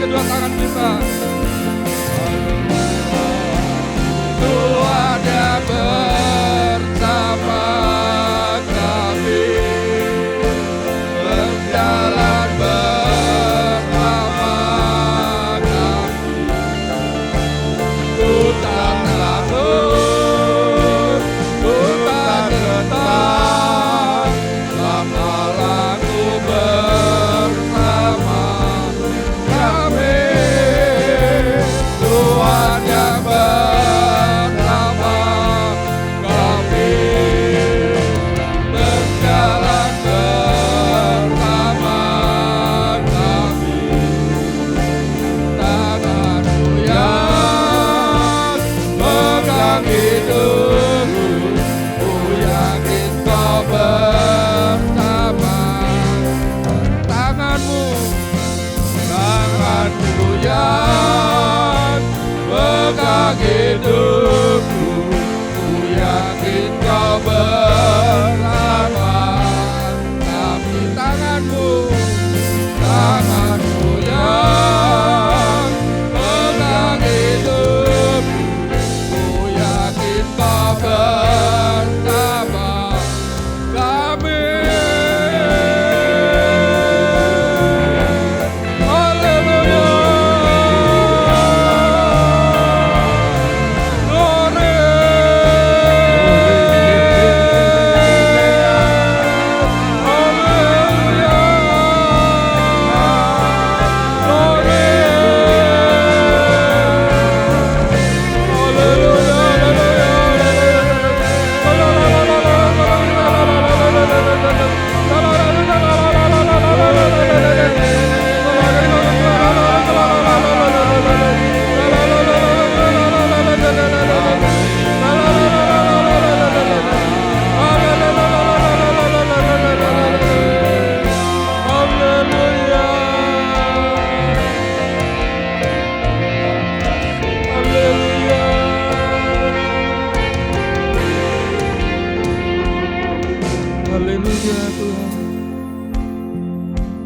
Kedua tangan kita. Tuhan yang bersama kami, berjalan bersama kami. Ku tak takut, ku tak gentar, selama Ku bersama kami. Tuhan yang bersama kami, berjalan bersama kami. Tangan-Mu yang pegang hidupku, ku yakin Kau bersama. Tangan-Mu yang pegang hidupku, ku yakin Kau bersama kami. Tangan-Mu yang pegang hidupku, ku yakin Kau bersama kami. Haleluya Tuhan.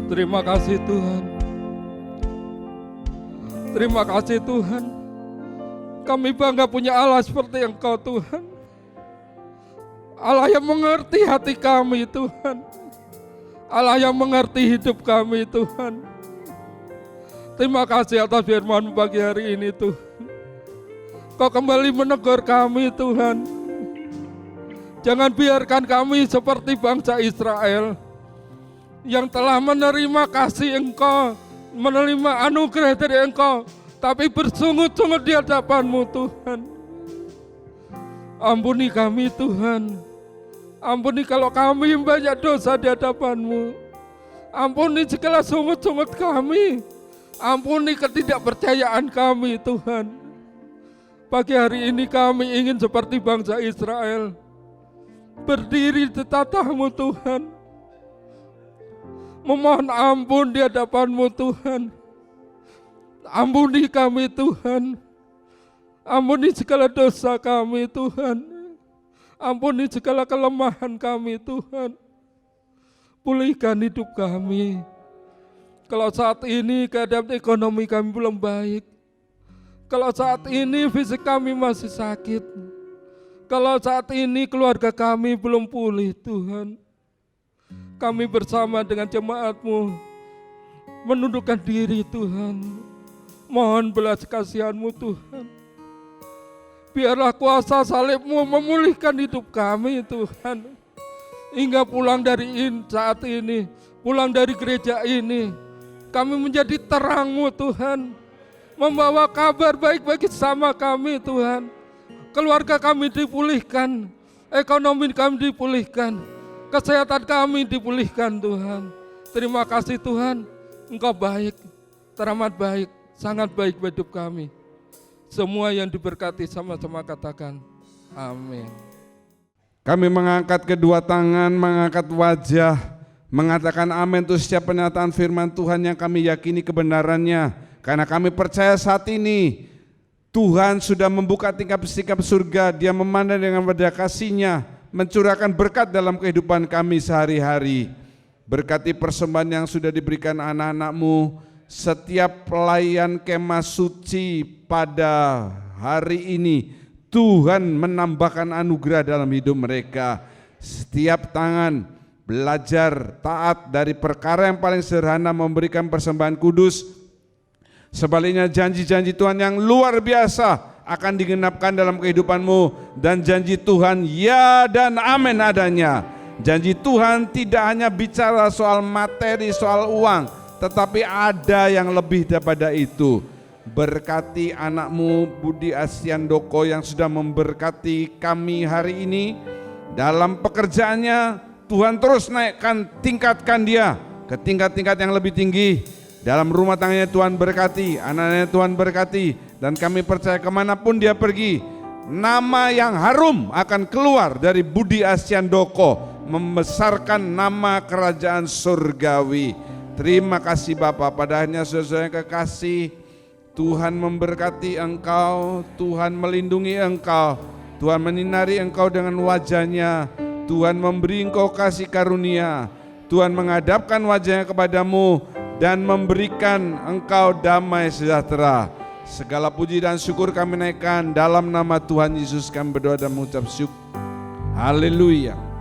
Terima kasih Tuhan. Terima kasih Tuhan. Kami bangga punya Allah seperti Engkau Tuhan. Allah yang mengerti hati kami Tuhan. Allah yang mengerti hidup kami Tuhan. Terima kasih atas firman pagi hari ini Tuhan. Kau kembali menegur kami Tuhan. Jangan biarkan kami seperti bangsa Israel yang telah menerima kasih Engkau, menerima anugerah dari Engkau, tapi bersungut-sungut di hadapan-Mu Tuhan. Ampuni kami Tuhan. Ampuni kalau kami banyak dosa di hadapan-Mu. Ampuni segala sungut-sungut kami. Ampuni ketidakpercayaan kami Tuhan. Pagi hari ini kami ingin seperti bangsa Israel, berdiri di tatah-Mu Tuhan, memohon ampun di hadapan-Mu Tuhan. Ampuni kami Tuhan. Ampuni segala dosa kami Tuhan. Ampuni segala kelemahan kami Tuhan. Pulihkan hidup kami. Kalau saat ini keadaan ekonomi kami belum baik, kalau saat ini fisik kami masih sakit, kalau saat ini keluarga kami belum pulih Tuhan, kami bersama dengan jemaat-Mu menundukkan diri Tuhan. Mohon belas kasihan-Mu Tuhan. Biarlah kuasa salib-Mu memulihkan hidup kami Tuhan. Hingga pulang dari saat ini, pulang dari gereja ini, kami menjadi terang-Mu Tuhan. Membawa kabar baik bagi sama kami Tuhan. Keluarga kami dipulihkan, ekonomi kami dipulihkan, kesehatan kami dipulihkan Tuhan. Terima kasih Tuhan, Engkau baik, teramat baik, sangat baik bagi hidup kami. Semua yang diberkati sama-sama katakan amin. Kami mengangkat kedua tangan, mengangkat wajah, mengatakan amin untuk setiap pernyataan firman Tuhan yang kami yakini kebenarannya. Karena kami percaya saat ini Tuhan sudah membuka tingkap-tingkap surga. Dia memandang dengan wajah kasih-Nya, mencurahkan berkat dalam kehidupan kami sehari-hari. Berkati persembahan yang sudah diberikan anak-anak-Mu, setiap pelayan kemah suci pada hari ini, Tuhan menambahkan anugerah dalam hidup mereka. Setiap tangan belajar taat dari perkara yang paling sederhana, memberikan persembahan kudus. Sebaliknya janji-janji Tuhan yang luar biasa akan digenapkan dalam kehidupanmu. Dan janji Tuhan ya dan amin adanya. Janji Tuhan tidak hanya bicara soal materi, soal uang, tetapi ada yang lebih daripada itu. Berkati anak-Mu Budi Astiandoko yang sudah memberkati kami hari ini. Dalam pekerjaannya Tuhan terus naikkan, tingkatkan dia ke tingkat-tingkat yang lebih tinggi. Dalam rumah tangganya Tuhan berkati, anak-anaknya Tuhan berkati. Dan kami percaya kemanapun dia pergi, nama yang harum akan keluar dari Budi Astiandoko, membesarkan nama kerajaan surgawi. Terima kasih Bapak. Pada akhirnya saudara-saudara yang kekasih, Tuhan memberkati engkau, Tuhan melindungi engkau, Tuhan menyinari engkau dengan wajah-Nya, Tuhan memberi engkau kasih karunia, Tuhan menghadapkan wajah-Nya kepadamu dan memberikan engkau damai sejahtera. Segala puji dan syukur kami naikkan dalam nama Tuhan Yesus, kami berdoa dan mengucap syukur. Haleluya.